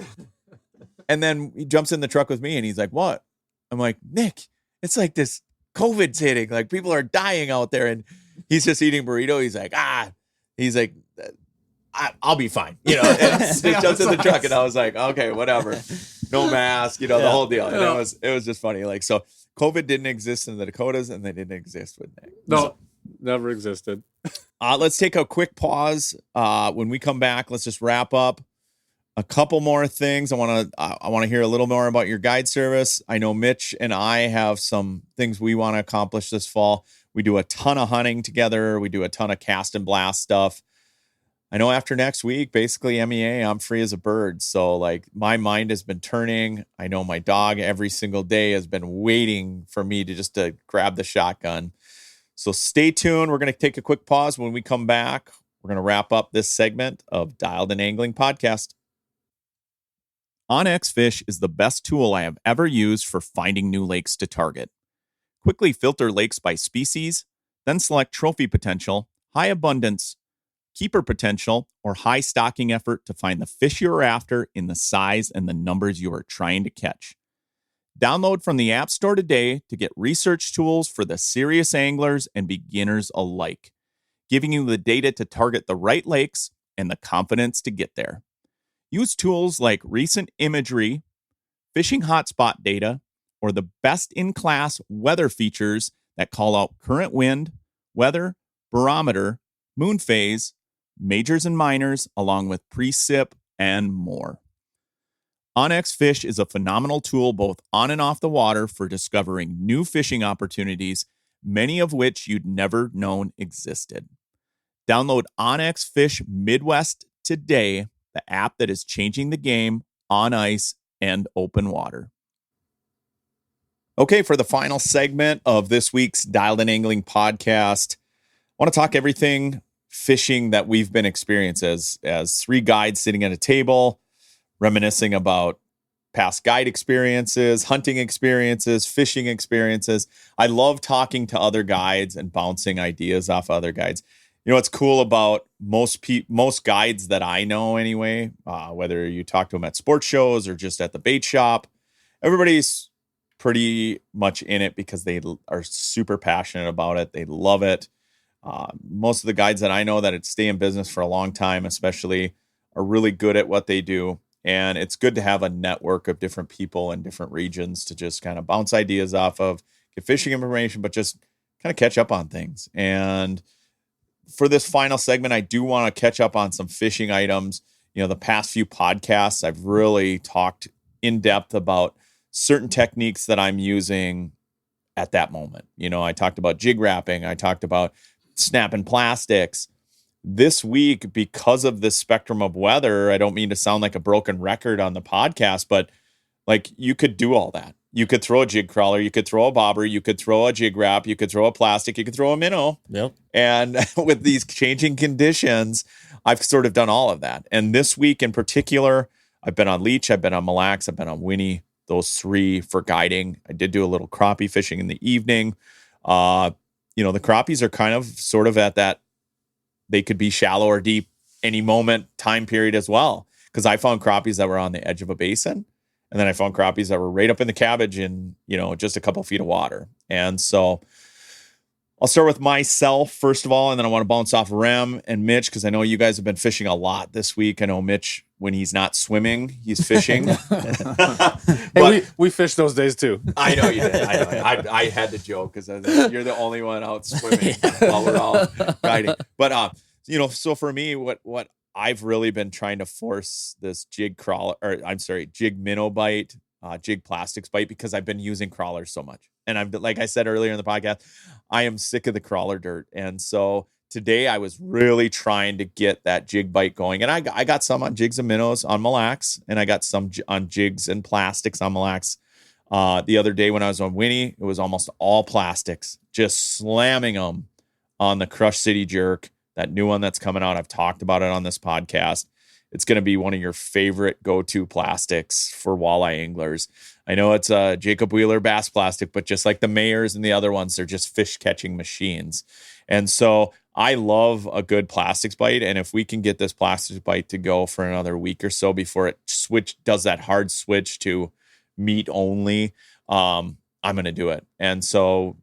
And then he jumps in the truck with me and he's like, what? I'm like, Nick, it's like this COVID's hitting. Like people are dying out there. And he's just eating burrito. He's like, I'll be fine. And he jumps in the truck and I was like, okay, whatever. no mask, the whole deal. And it was just funny. Like, so COVID didn't exist in the Dakotas, and they didn't exist with Nick. No, never existed. Let's take a quick pause. When we come back, let's just wrap up a couple more things. I want to hear a little more about your guide service. I know Mitch and I have some things we want to accomplish this fall. We do a ton of hunting together. We do a ton of cast and blast stuff. I know after next week, basically MEA, I'm free as a bird. So like my mind has been turning. I know my dog every single day has been waiting for me to grab the shotgun. So stay tuned. We're going to take a quick pause. When we come back, we're going to wrap up this segment of Dialed In Angling Podcast. OnX Fish is the best tool I have ever used for finding new lakes to target. Quickly filter lakes by species, then select trophy potential, high abundance, keeper potential, or high stocking effort to find the fish you're after in the size and the numbers you are trying to catch. Download from the App Store today to get research tools for the serious anglers and beginners alike, giving you the data to target the right lakes and the confidence to get there. Use tools like recent imagery, fishing hotspot data, or the best-in-class weather features that call out current wind, weather, barometer, moon phase, majors and minors, along with precip and more. OnX Fish is a phenomenal tool both on and off the water for discovering new fishing opportunities, many of which you'd never known existed. Download OnX Fish Midwest today, the app that is changing the game on ice and open water. Okay, for the final segment of this week's Dialed In Angling Podcast, I want to talk everything fishing that we've been experiencing as three guides sitting at a table, reminiscing about past guide experiences, hunting experiences, fishing experiences. I love talking to other guides and bouncing ideas off other guides. What's cool about most guides that I know anyway, whether you talk to them at sports shows or just at the bait shop, everybody's pretty much in it because they are super passionate about it. They love it. Most of the guides that I know that stay in business for a long time, especially, are really good at what they do. And it's good to have a network of different people in different regions to just kind of bounce ideas off of, get fishing information, but just kind of catch up on things. And for this final segment, I do want to catch up on some fishing items. The past few podcasts, I've really talked in depth about certain techniques that I'm using at that moment. I talked about jig wrapping. I talked about snapping plastics. This week, because of this spectrum of weather, I don't mean to sound like a broken record on the podcast, but like you could do all that. You could throw a jig crawler, you could throw a bobber, you could throw a jig wrap, you could throw a plastic, you could throw a minnow. Yep. And with these changing conditions, I've sort of done all of that. And this week in particular, I've been on Leech, I've been on Mille Lacs, I've been on Winnie, those three for guiding. I did do a little crappie fishing in the evening. The crappies are kind of sort of at that, they could be shallow or deep any moment time period as well. Because I found crappies that were on the edge of a basin. And then I found crappies that were right up in the cabbage in, just a couple feet of water. And so I'll start with myself first of all, and then I want to bounce off Rem and Mitch, because I know you guys have been fishing a lot this week. I know Mitch, when he's not swimming, he's fishing. Hey, we fished those days too. I know you did. I had to joke because you're the only one out swimming while we're all guiding. But so for me, what I've really been trying to force this jig minnow bite, jig plastics bite, because I've been using crawlers so much. And I'm, like I said earlier in the podcast, I am sick of the crawler dirt. And so today I was really trying to get that jig bite going. And I got some on jigs and minnows on Mille Lacs, and I got some on jigs and plastics on Mille Lacs. The other day when I was on Winnie, it was almost all plastics, just slamming them on the Crush City Jerk, that new one that's coming out. I've talked about it on this podcast. It's going to be one of your favorite go-to plastics for walleye anglers. I know it's a Jacob Wheeler bass plastic, but just like the Mayers and the other ones, they're just fish catching machines. And so I love a good plastics bite. And if we can get this plastics bite to go for another week or so before it does that hard switch to meat only, I'm going to do it. And so,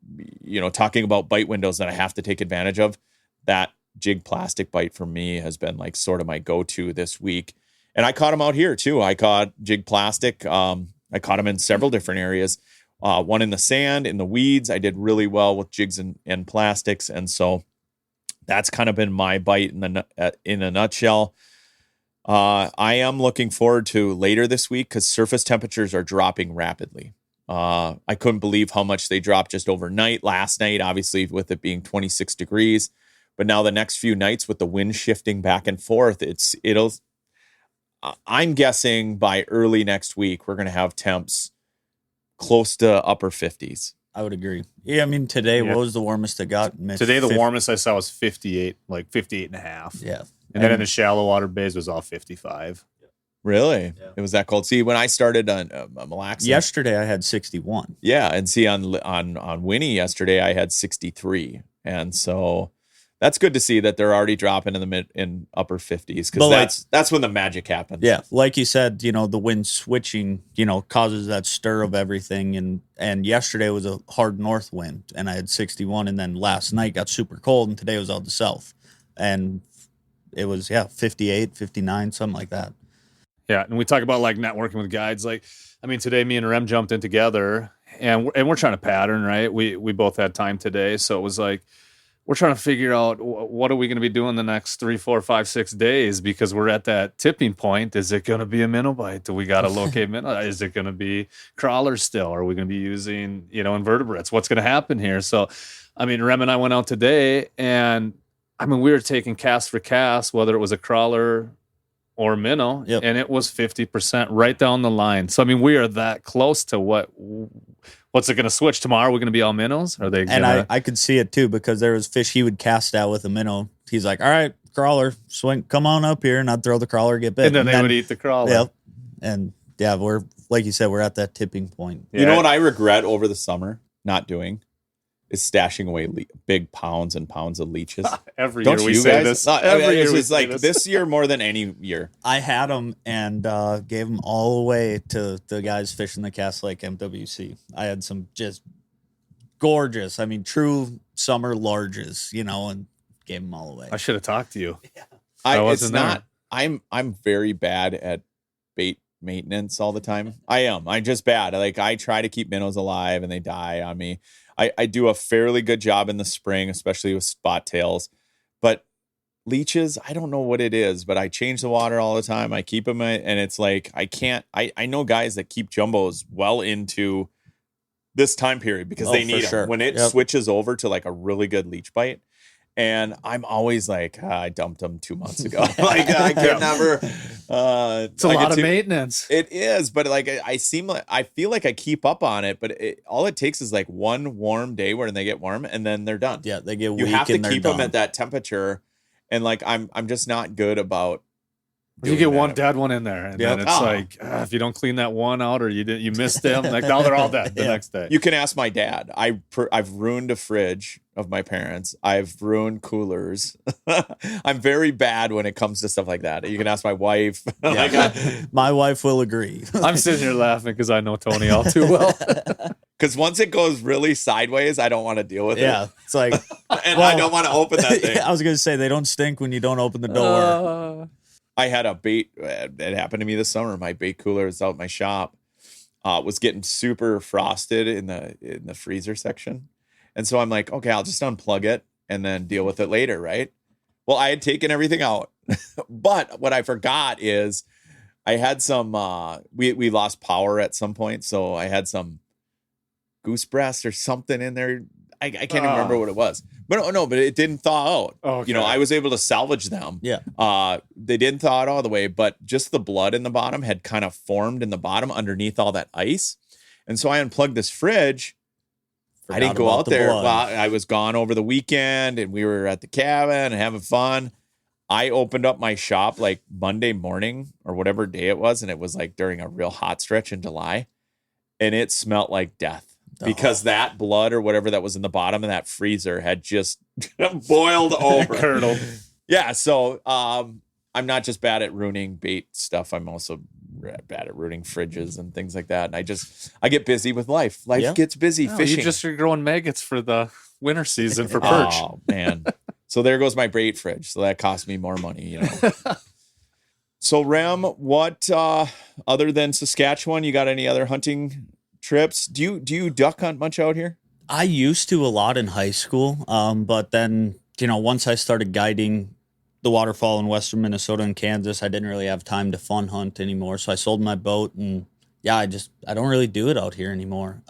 talking about bite windows that I have to take advantage of, that jig plastic bite for me has been like sort of my go-to this week. And I caught them out here too. I caught jig plastic. I caught them in several different areas. One in the sand, in the weeds. I did really well with jigs and plastics. And so that's kind of been my bite in a nutshell. I am looking forward to later this week because surface temperatures are dropping rapidly. I couldn't believe how much they dropped just overnight. Last night, obviously, with it being 26 degrees. But now the next few nights with the wind shifting back and forth, I'm guessing by early next week, we're going to have temps close to upper 50s. I would agree. Yeah, I mean, today, what was the warmest it got? Mitch? Today, the warmest I saw was 58, like 58 and a half. Yeah. And then in the shallow water bays was all 55. Really? Yeah. It was that cold. See, when I started on Mille Lacs yesterday, I had 61. Yeah, and see on Winnie yesterday, I had 63, and so that's good to see that they're already dropping in upper 50s because that's when the magic happens. Yeah, like you said, the wind switching, causes that stir of everything, and yesterday was a hard north wind, and I had 61, and then last night got super cold, and today was out the south, and it was 58, 59, something like that. Yeah, and we talk about like networking with guides. Like, I mean, today me and Rem jumped in together, and we're trying to pattern, right? We both had time today, so it was like we're trying to figure out what are we going to be doing the next 3, 4, 5, 6 days because we're at that tipping point. Is it going to be a minnow bite? Do we got to locate minnow? Is it going to be crawlers still? Are we going to be using invertebrates? What's going to happen here? So, I mean, Rem and I went out today, and I mean, we were taking cast for cast, whether it was a crawler or minnow, and it was 50% right down the line. So I mean, we are that close to what's it going to switch tomorrow? We're going to be all minnows? Are they? And I could see it too because there was fish he would cast out with a minnow. He's like, "All right, crawler, swing, come on up here," and I'd throw the crawler, get bit, and then they would eat the crawler. Yep. And we're like you said, we're at that tipping point. You know what I regret over the summer not doing? Is stashing away big pounds and pounds of leeches. Every year we say this. Every year it's like this year more than any year. I had them and gave them all away to the guys fishing the Cass Lake MWC. I had some just gorgeous, I mean, true summer larges, and gave them all away. I should have talked to you. Yeah. I'm very bad at bait maintenance all the time. I'm just bad. Like I try to keep minnows alive and they die on me. I do a fairly good job in the spring, especially with spot tails, but leeches, I don't know what it is, but I change the water all the time. I keep them and it's like, I know guys that keep jumbos well into this time period because they need them when it switches over to like a really good leech bite. And I'm always like, I dumped them 2 months ago. Like I can never. It's a lot of maintenance. It is, but like I feel like I keep up on it. But all it takes is like one warm day where they get warm, and then they're done. Yeah, they get weak. You have to keep them at that temperature, and like I'm just not good about. You get one dead one in there, and then it's like if you don't clean that one out, or you missed them, like now they're all dead the next day. You can ask my dad. I've ruined a fridge of my parents. I've ruined coolers. I'm very bad when it comes to stuff like that. You can ask my wife. My wife will agree. I'm sitting here laughing because I know Tony all too well. Because once it goes really sideways, I don't want to deal with it. Yeah, it's like, I don't want to open that thing. I was going to say they don't stink when you don't open the door. I had a bait. It happened to me this summer. My bait cooler is out in my shop. Was getting super frosted in the freezer section, and so I'm like, okay, I'll just unplug it and then deal with it later, right? Well, I had taken everything out, but what I forgot is I had some. We lost power at some point, so I had some goose breast or something in there. I can't even remember what it was. But but it didn't thaw out. Okay. I was able to salvage them. Yeah. They didn't thaw out all the way, but just the blood in the bottom had kind of formed in the bottom underneath all that ice. And so I unplugged this fridge. I didn't go out there. Well, I was gone over the weekend and we were at the cabin and having fun. I opened up my shop like Monday morning or whatever day it was. And it was like during a real hot stretch in July. And it smelled like death. Because that blood or whatever that was in the bottom of that freezer had just boiled over. Curdled. Yeah. So I'm not just bad at ruining bait stuff. I'm also bad at ruining fridges and things like that. And I get busy with life. Life gets busy fishing. You're growing maggots for the winter season for perch. Oh, man. So there goes my bait fridge. So that cost me more money, So Rem, what other than Saskatchewan, you got any other hunting trips? Do you duck hunt much out here? I used to a lot in high school, but then, once I started guiding the waterfall in western Minnesota and Kansas, I didn't really have time to fun hunt anymore. So I sold my boat, and I don't really do it out here anymore.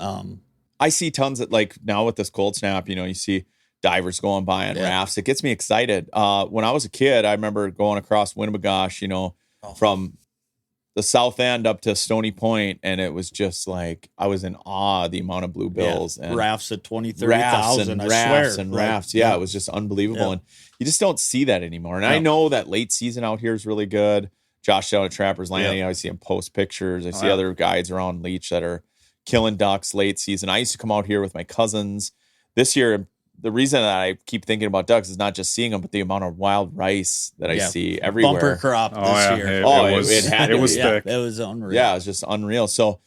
I see tons of, like, now with this cold snap, you see divers going by on rafts. It gets me excited. When I was a kid, I remember going across Winnebagosh, from the south end up to Stony Point, and it was just like I was in awe of the amount of bluebills and rafts at 20,000-30,000. Rafts. Yeah, it was just unbelievable, and you just don't see that anymore. And I know that late season out here is really good. Josh down at Trapper's Landing, I see him post pictures. I see other guides around Leech that are killing ducks late season. I used to come out here with my cousins. This year, the reason that I keep thinking about ducks is not just seeing them, but the amount of wild rice that I see everywhere. Bumper crop this year. It was thick. It was unreal. Yeah, it was just unreal. So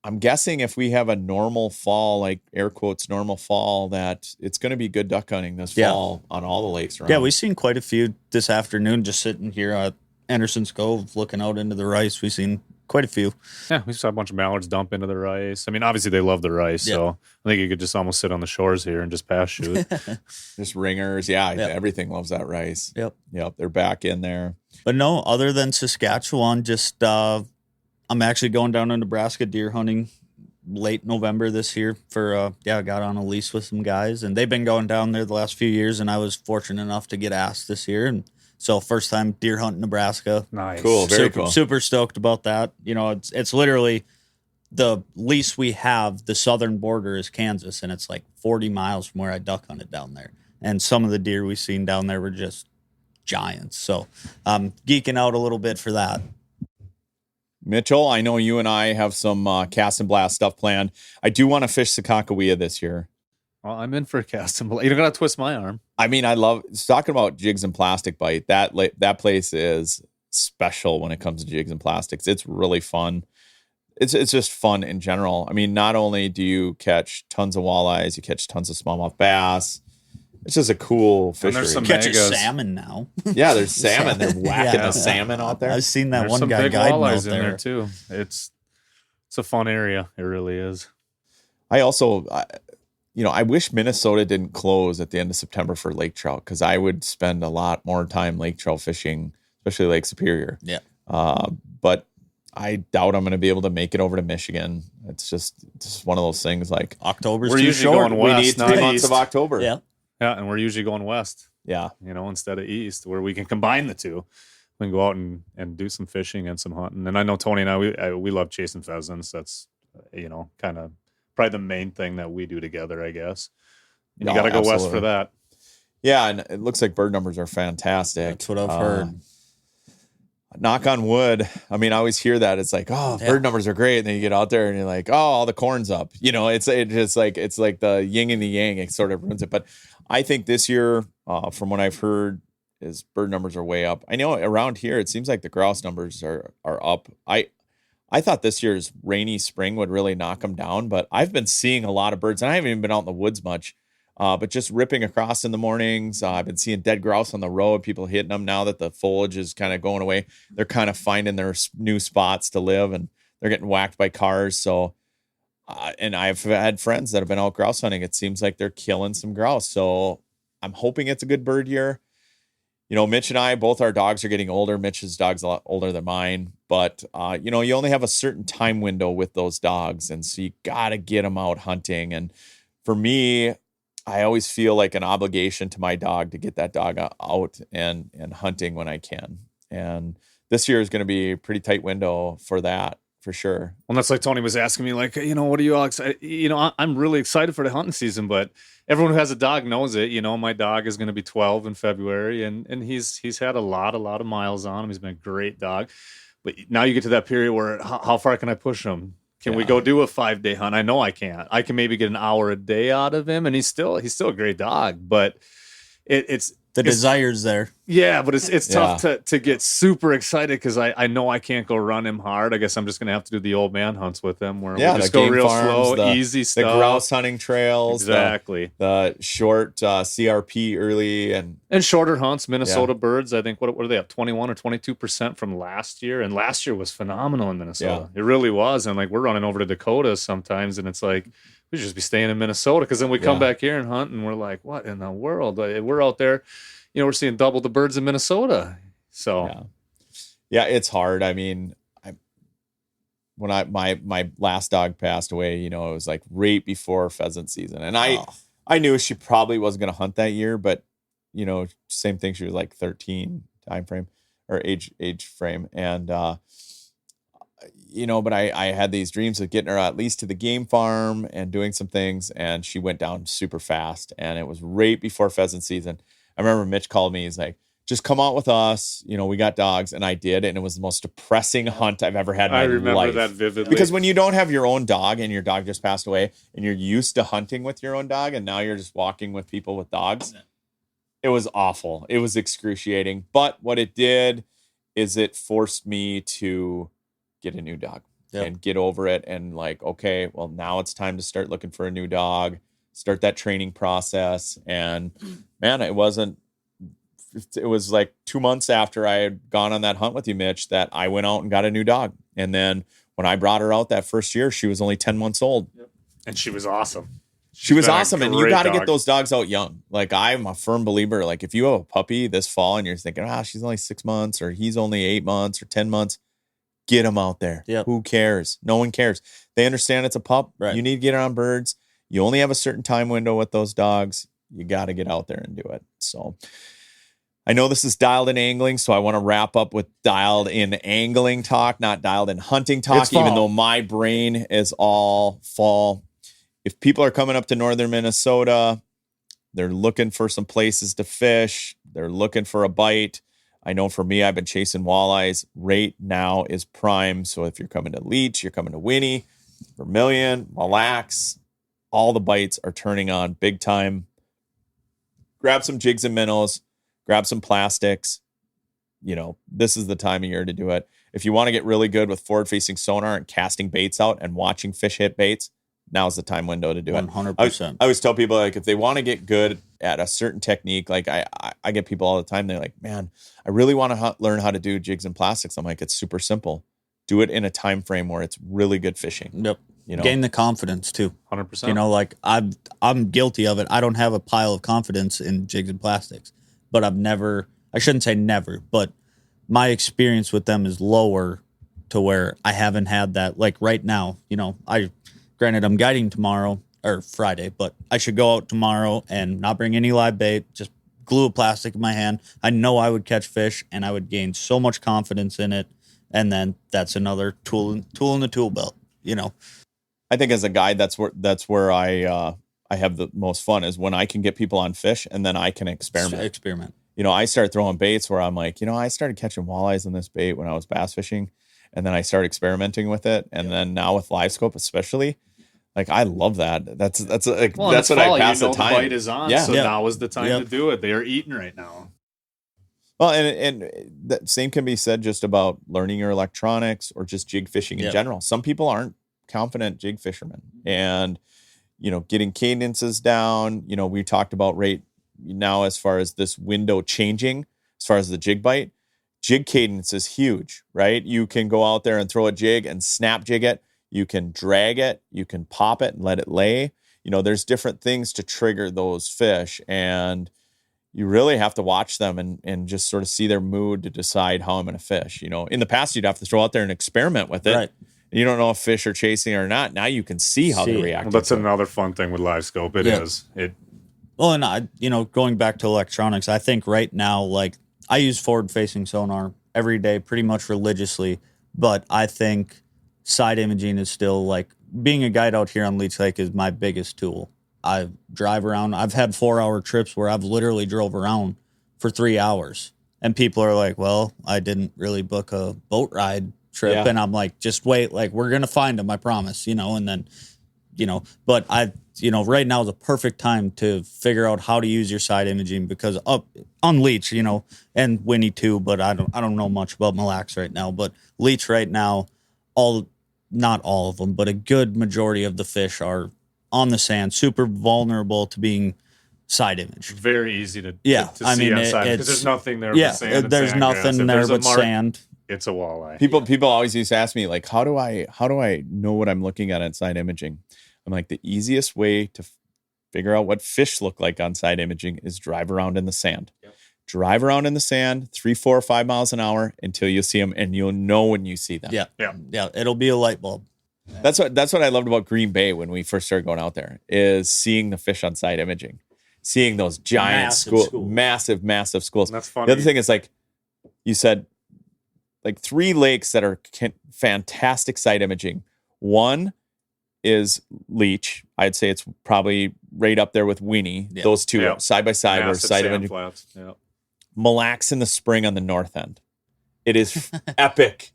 I'm guessing if we have a normal fall, like air quotes, normal fall, that it's going to be good duck hunting this fall on all the lakes around. Yeah, we've seen quite a few this afternoon just sitting here at Anderson's Cove looking out into the rice. We've seen quite a few. Yeah, we saw a bunch of mallards dump into the rice. I mean, obviously they love the rice, so I think you could just almost sit on the shores here and just pass shoot. Just ringers. Everything loves that rice. Yep, they're back in there. But no, other than Saskatchewan, just I'm actually going down to Nebraska deer hunting late November this year for I got on a lease with some guys, and they've been going down there the last few years, and I was fortunate enough to get asked this year, and so first time deer hunt in Nebraska. Nice. Cool. Very cool. Super stoked about that. It's literally the lease we have. The southern border is Kansas, and it's like 40 miles from where I duck hunted down there. And some of the deer we've seen down there were just giants. So I'm geeking out a little bit for that. Mitchell, I know you and I have some cast and blast stuff planned. I do want to fish Sakakawea this year. Well, I'm in for a cast and blast. You're going to twist my arm. I mean, I love talking about jigs and plastic bite. That place is special when it comes to jigs and plastics. It's really fun. It's just fun in general. I mean, not only do you catch tons of walleyes, you catch tons of smallmouth bass. It's just a cool fishery. And there's some Catching megas. Salmon now. Yeah, there's salmon. They're whacking the salmon out there. I've seen that There's one some guy big guiding walleyes out in there. there too. It's a fun area. It really is. I also, I wish Minnesota didn't close at the end of September for lake trout, because I would spend a lot more time lake trout fishing, especially Lake Superior. Yeah. But I doubt I'm going to be able to make it over to Michigan. It's just one of those things. Like October's We're too usually short. going we west, need not 3 months east. of October. Yeah. Yeah, and we're usually going west, Yeah. instead of east, where we can combine the two. We can go out and do some fishing and some hunting. And I know Tony and I we love chasing pheasants. That's, kind of probably the main thing that we do together, I guess. You got to go west for that. Yeah, and it looks like bird numbers are fantastic. That's what I've heard. Knock on wood. I mean, I always hear that. It's like, bird numbers are great. And then you get out there and you're like, all the corn's up. It's like the yin and the yang. It sort of ruins it. But I think this year, from what I've heard, is bird numbers are way up. I know around here, it seems like the grouse numbers are up. I thought this year's rainy spring would really knock them down, but I've been seeing a lot of birds, and I haven't even been out in the woods much. But just ripping across in the mornings. I've been seeing dead grouse on the road, people hitting them now that the foliage is kind of going away. They're kind of finding their new spots to live, and they're getting whacked by cars. So, and I've had friends that have been out grouse hunting. It seems like they're killing some grouse. So I'm hoping it's a good bird year. Mitch and I, both our dogs are getting older. Mitch's dog's a lot older than mine, but you only have a certain time window with those dogs. And so you got to get them out hunting. And for me, I always feel like an obligation to my dog to get that dog out and hunting when I can. And this year is going to be a pretty tight window for that, for sure. Well, that's like Tony was asking me, like, what are you all excited? I'm really excited for the hunting season, but everyone who has a dog knows it. My dog is going to be 12 in February, and he's had a lot of miles on him. He's been a great dog. But now you get to that period where how far can I push him? Can we go do a 5-day hunt? I know I can't. I can maybe get an hour a day out of him, and he's still a great dog. But it's The desire's there. Yeah, but it's tough to get super excited because I know I can't go run him hard. I guess I'm just gonna have to do the old man hunts with him where we just go real slow, easy stuff. The grouse hunting trails, exactly. The short CRP early and shorter hunts. Minnesota birds, I think what are they up 21 or 22% from last year? And last year was phenomenal in Minnesota. It really was. And like we're running over to Dakota sometimes, and it's like we should just be staying in Minnesota because then we come back here and hunt, and we're like, what in the world? We're out there. We're seeing double the birds in Minnesota. So, yeah, it's hard. I mean, when my last dog passed away, it was like right before pheasant season, and I knew she probably wasn't going to hunt that year, but same thing. She was like 13 time frame or age frame, and but I had these dreams of getting her at least to the game farm and doing some things, and she went down super fast, and it was right before pheasant season. I remember Mitch called me. He's like, just come out with us. We got dogs. And I did. And it was the most depressing hunt I've ever had in my life. I remember that vividly. Because when you don't have your own dog and your dog just passed away and you're used to hunting with your own dog and now you're just walking with people with dogs, it was awful. It was excruciating. But what it did is it forced me to get a new dog and get over it. And like, okay, well, now it's time to start looking for a new dog. Start that training process. And man, it was like 2 months after I had gone on that hunt with you, Mitch, that I went out and got a new dog. And then when I brought her out that first year, she was only 10 months old. And she was awesome. She was awesome. And you got to get those dogs out young. Like I'm a firm believer, like if you have a puppy this fall and you're thinking, she's only 6 months or he's only 8 months or 10 months, get them out there. Yep. Who cares? No one cares. They understand it's a pup. Right. You need to get on birds. You only have a certain time window with those dogs. You got to get out there and do it. So I know this is dialed in angling, so I want to wrap up with dialed in angling talk, not dialed in hunting talk, even though my brain is all fall. If people are coming up to northern Minnesota, they're looking for some places to fish. They're looking for a bite. I know for me, I've been chasing walleyes. Right now is prime. So if you're coming to Leech, you're coming to Winnie, Vermilion, Mille Lacs, all the bites are turning on big time. Grab some jigs and minnows, grab some plastics. This is the time of year to do it. If you want to get really good with forward-facing sonar and casting baits out and watching fish hit baits, now's the time window to do it. 100%. I always tell people, like, if they want to get good at a certain technique, like I get people all the time, they're like, man, I really want to learn how to do jigs and plastics. I'm like, it's super simple. Do it in a time frame where it's really good fishing. Yep. Gain the confidence too. 100%. Like I'm guilty of it. I don't have a pile of confidence in jigs and plastics, but I shouldn't say never, but my experience with them is lower to where I haven't had that. Like right now, granted I'm guiding tomorrow or Friday, but I should go out tomorrow and not bring any live bait, just glue a plastic in my hand. I know I would catch fish and I would gain so much confidence in it. And then that's another tool in the tool belt, I think as a guide, that's where I have the most fun is when I can get people on fish and then I can experiment. I start throwing baits where I'm like, I started catching walleyes on this bait when I was bass fishing, and then I started experimenting with it, and then now with live scope especially, like I love that. That's what I pass the time. The bite is on, so now is the time to do it. They are eating right now. Well, and that same can be said just about learning your electronics or just jig fishing in general. Some people aren't confident jig fishermen, and getting cadences down. We talked about right now as far as this window changing as far as the jig bite. Jig cadence is huge, right? You can go out there and throw a jig and snap jig it. You can drag it, you can pop it and let it lay. There's different things to trigger those fish, and you really have to watch them and just sort of see their mood to decide how I'm going to fish. In the past, you'd have to throw out there and experiment with it. Right. You don't know if fish are chasing or not. Now you can see how they react. Well, that's another fun thing with live scope. It is. Well, and going back to electronics, I think right now, like I use forward-facing sonar every day, pretty much religiously. But I think side imaging is still like being a guide out here on Leech Lake is my biggest tool. I drive around. I've had 4-hour trips where I've literally drove around for 3 hours, and people are like, "Well, I didn't really book a boat ride trip," and I'm like, "Just wait. Like we're gonna find them, I promise." And then, but right now is a perfect time to figure out how to use your side imaging, because on Leech, and Winnie too, but I don't know much about Mille Lacs right now, but Leech right now, not all of them, but a good majority of the fish are on the sand, super vulnerable to being side imaged. Very easy to see on side, because there's nothing there but sand. There's nothing there but sand. It's a walleye. People always used to ask me, like, how do I know what I'm looking at on side imaging? I'm like, the easiest way to figure out what fish look like on side imaging is drive around in the sand. Yep. Drive around in the sand 3, 4, 5 miles an hour until you see them, and you'll know when you see them. Yeah. It'll be a light bulb. That's what I loved about Green Bay when we first started going out there, is seeing the fish on side imaging, seeing those giant massive schools. And that's funny. The other thing is, like you said, like 3 lakes that are fantastic side imaging. One is Leech. I'd say it's probably right up there with Winnie. Yep. Those two side by side were side imaging. Flats. Yep. Mille Lacs in the spring on the north end. It is epic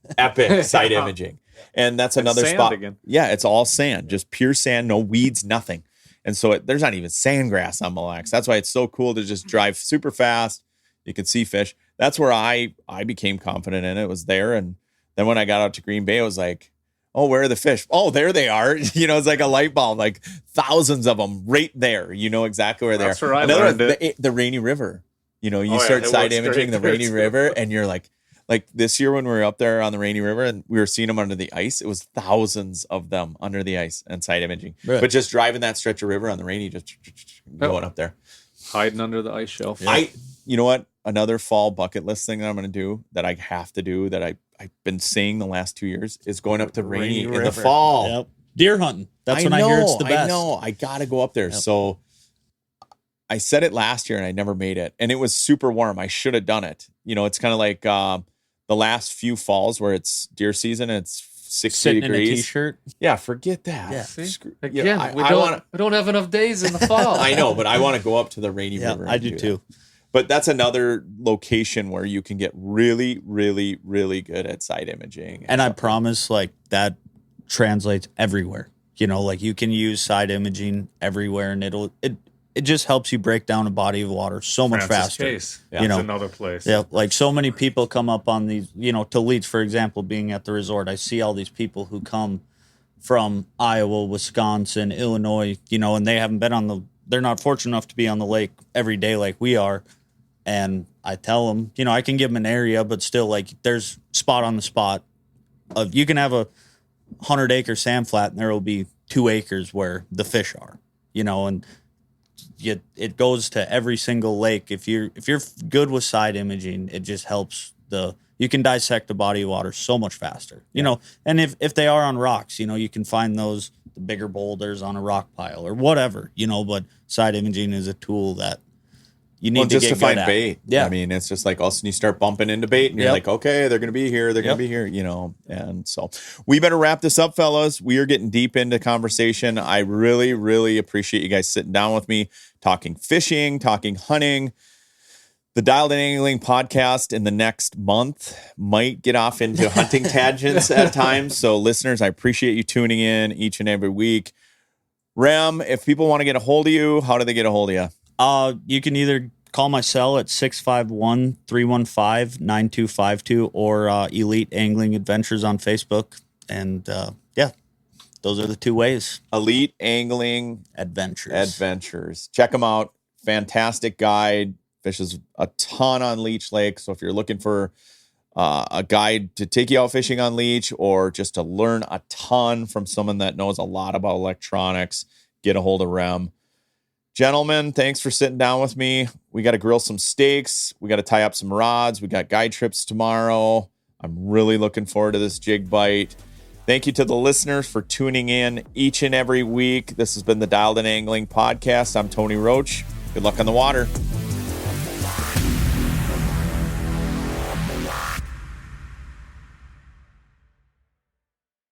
side imaging. And that's another spot. Again. Yeah, it's all sand, just pure sand, no weeds, nothing. And so there's not even sandgrass on Mille Lacs. That's why it's so cool to just drive super fast. You can see fish. That's where I became confident in it, was there. And then when I got out to Green Bay, I was like, oh, where are the fish? Oh, there they are. It's like a light bulb, like thousands of them right there. You know exactly where they are. That's where I learned it. The Rainy River. You start side imaging the Rainy River, and you're like this year when we were up there on the Rainy River and we were seeing them under the ice, it was thousands of them under the ice and side imaging. Right. But just driving that stretch of river on the Rainy, just going up there. Hiding under the ice shelf. Yeah. You know what? Another fall bucket list thing that I'm going to do, that I have to do, that I've been saying the last 2 years, is going up to Rainy in the fall. Yep. Deer hunting. That's when I hear it's the best. I know. I got to go up there. Yep. So I said it last year and I never made it. And it was super warm. I should have done it. It's kind of like the last few falls where it's deer season and it's 60 Sitting degrees. In a t-shirt. Yeah, forget that. Yeah. We don't have enough days in the fall. I know, but I want to go up to the Rainy River. I do too. But that's another location where you can get really, really, really good at side imaging. And I promise, like, that translates everywhere. Like, you can use side imaging everywhere, and it just helps you break down a body of water so much faster. Case. That's another place. Yeah, like so many people come up on these, to Leech, for example, being at the resort. I see all these people who come from Iowa, Wisconsin, Illinois, and they haven't been they're not fortunate enough to be on the lake every day like we are. And I tell them, I can give them an area, but still, like, there's spot on the spot. You can have a 100-acre sand flat, and there will be 2 acres where the fish are, and it goes to every single lake. If you're good with side imaging, it just helps you can dissect the body of water so much faster, and if they are on rocks, you can find the bigger boulders on a rock pile or whatever, but side imaging is a tool that you need to find bait. Yeah. I mean, it's just like all of a sudden you start bumping into bait and you're like, okay, they're going to be here. They're going to be here, and so we better wrap this up, fellas. We are getting deep into conversation. I really, really appreciate you guys sitting down with me, talking fishing, talking hunting. The Dialed In Angling podcast in the next month might get off into hunting tangents at times. So listeners, I appreciate you tuning in each and every week. Rem, if people want to get a hold of you, how do they get a hold of you? You can either call my cell at 651-315-9252 or Elite Angling Adventures on Facebook. And those are the 2 ways. Elite Angling Adventures. Check them out. Fantastic guide. Fishes a ton on Leech Lake. So if you're looking for a guide to take you out fishing on Leech, or just to learn a ton from someone that knows a lot about electronics, get a hold of Rem. Gentlemen, thanks for sitting down with me. We got to grill some steaks. We got to tie up some rods. We got guide trips tomorrow. I'm really looking forward to this jig bite. Thank you to the listeners for tuning in each and every week. This has been the Dialed In Angling podcast. I'm Tony Roach. Good luck on the water.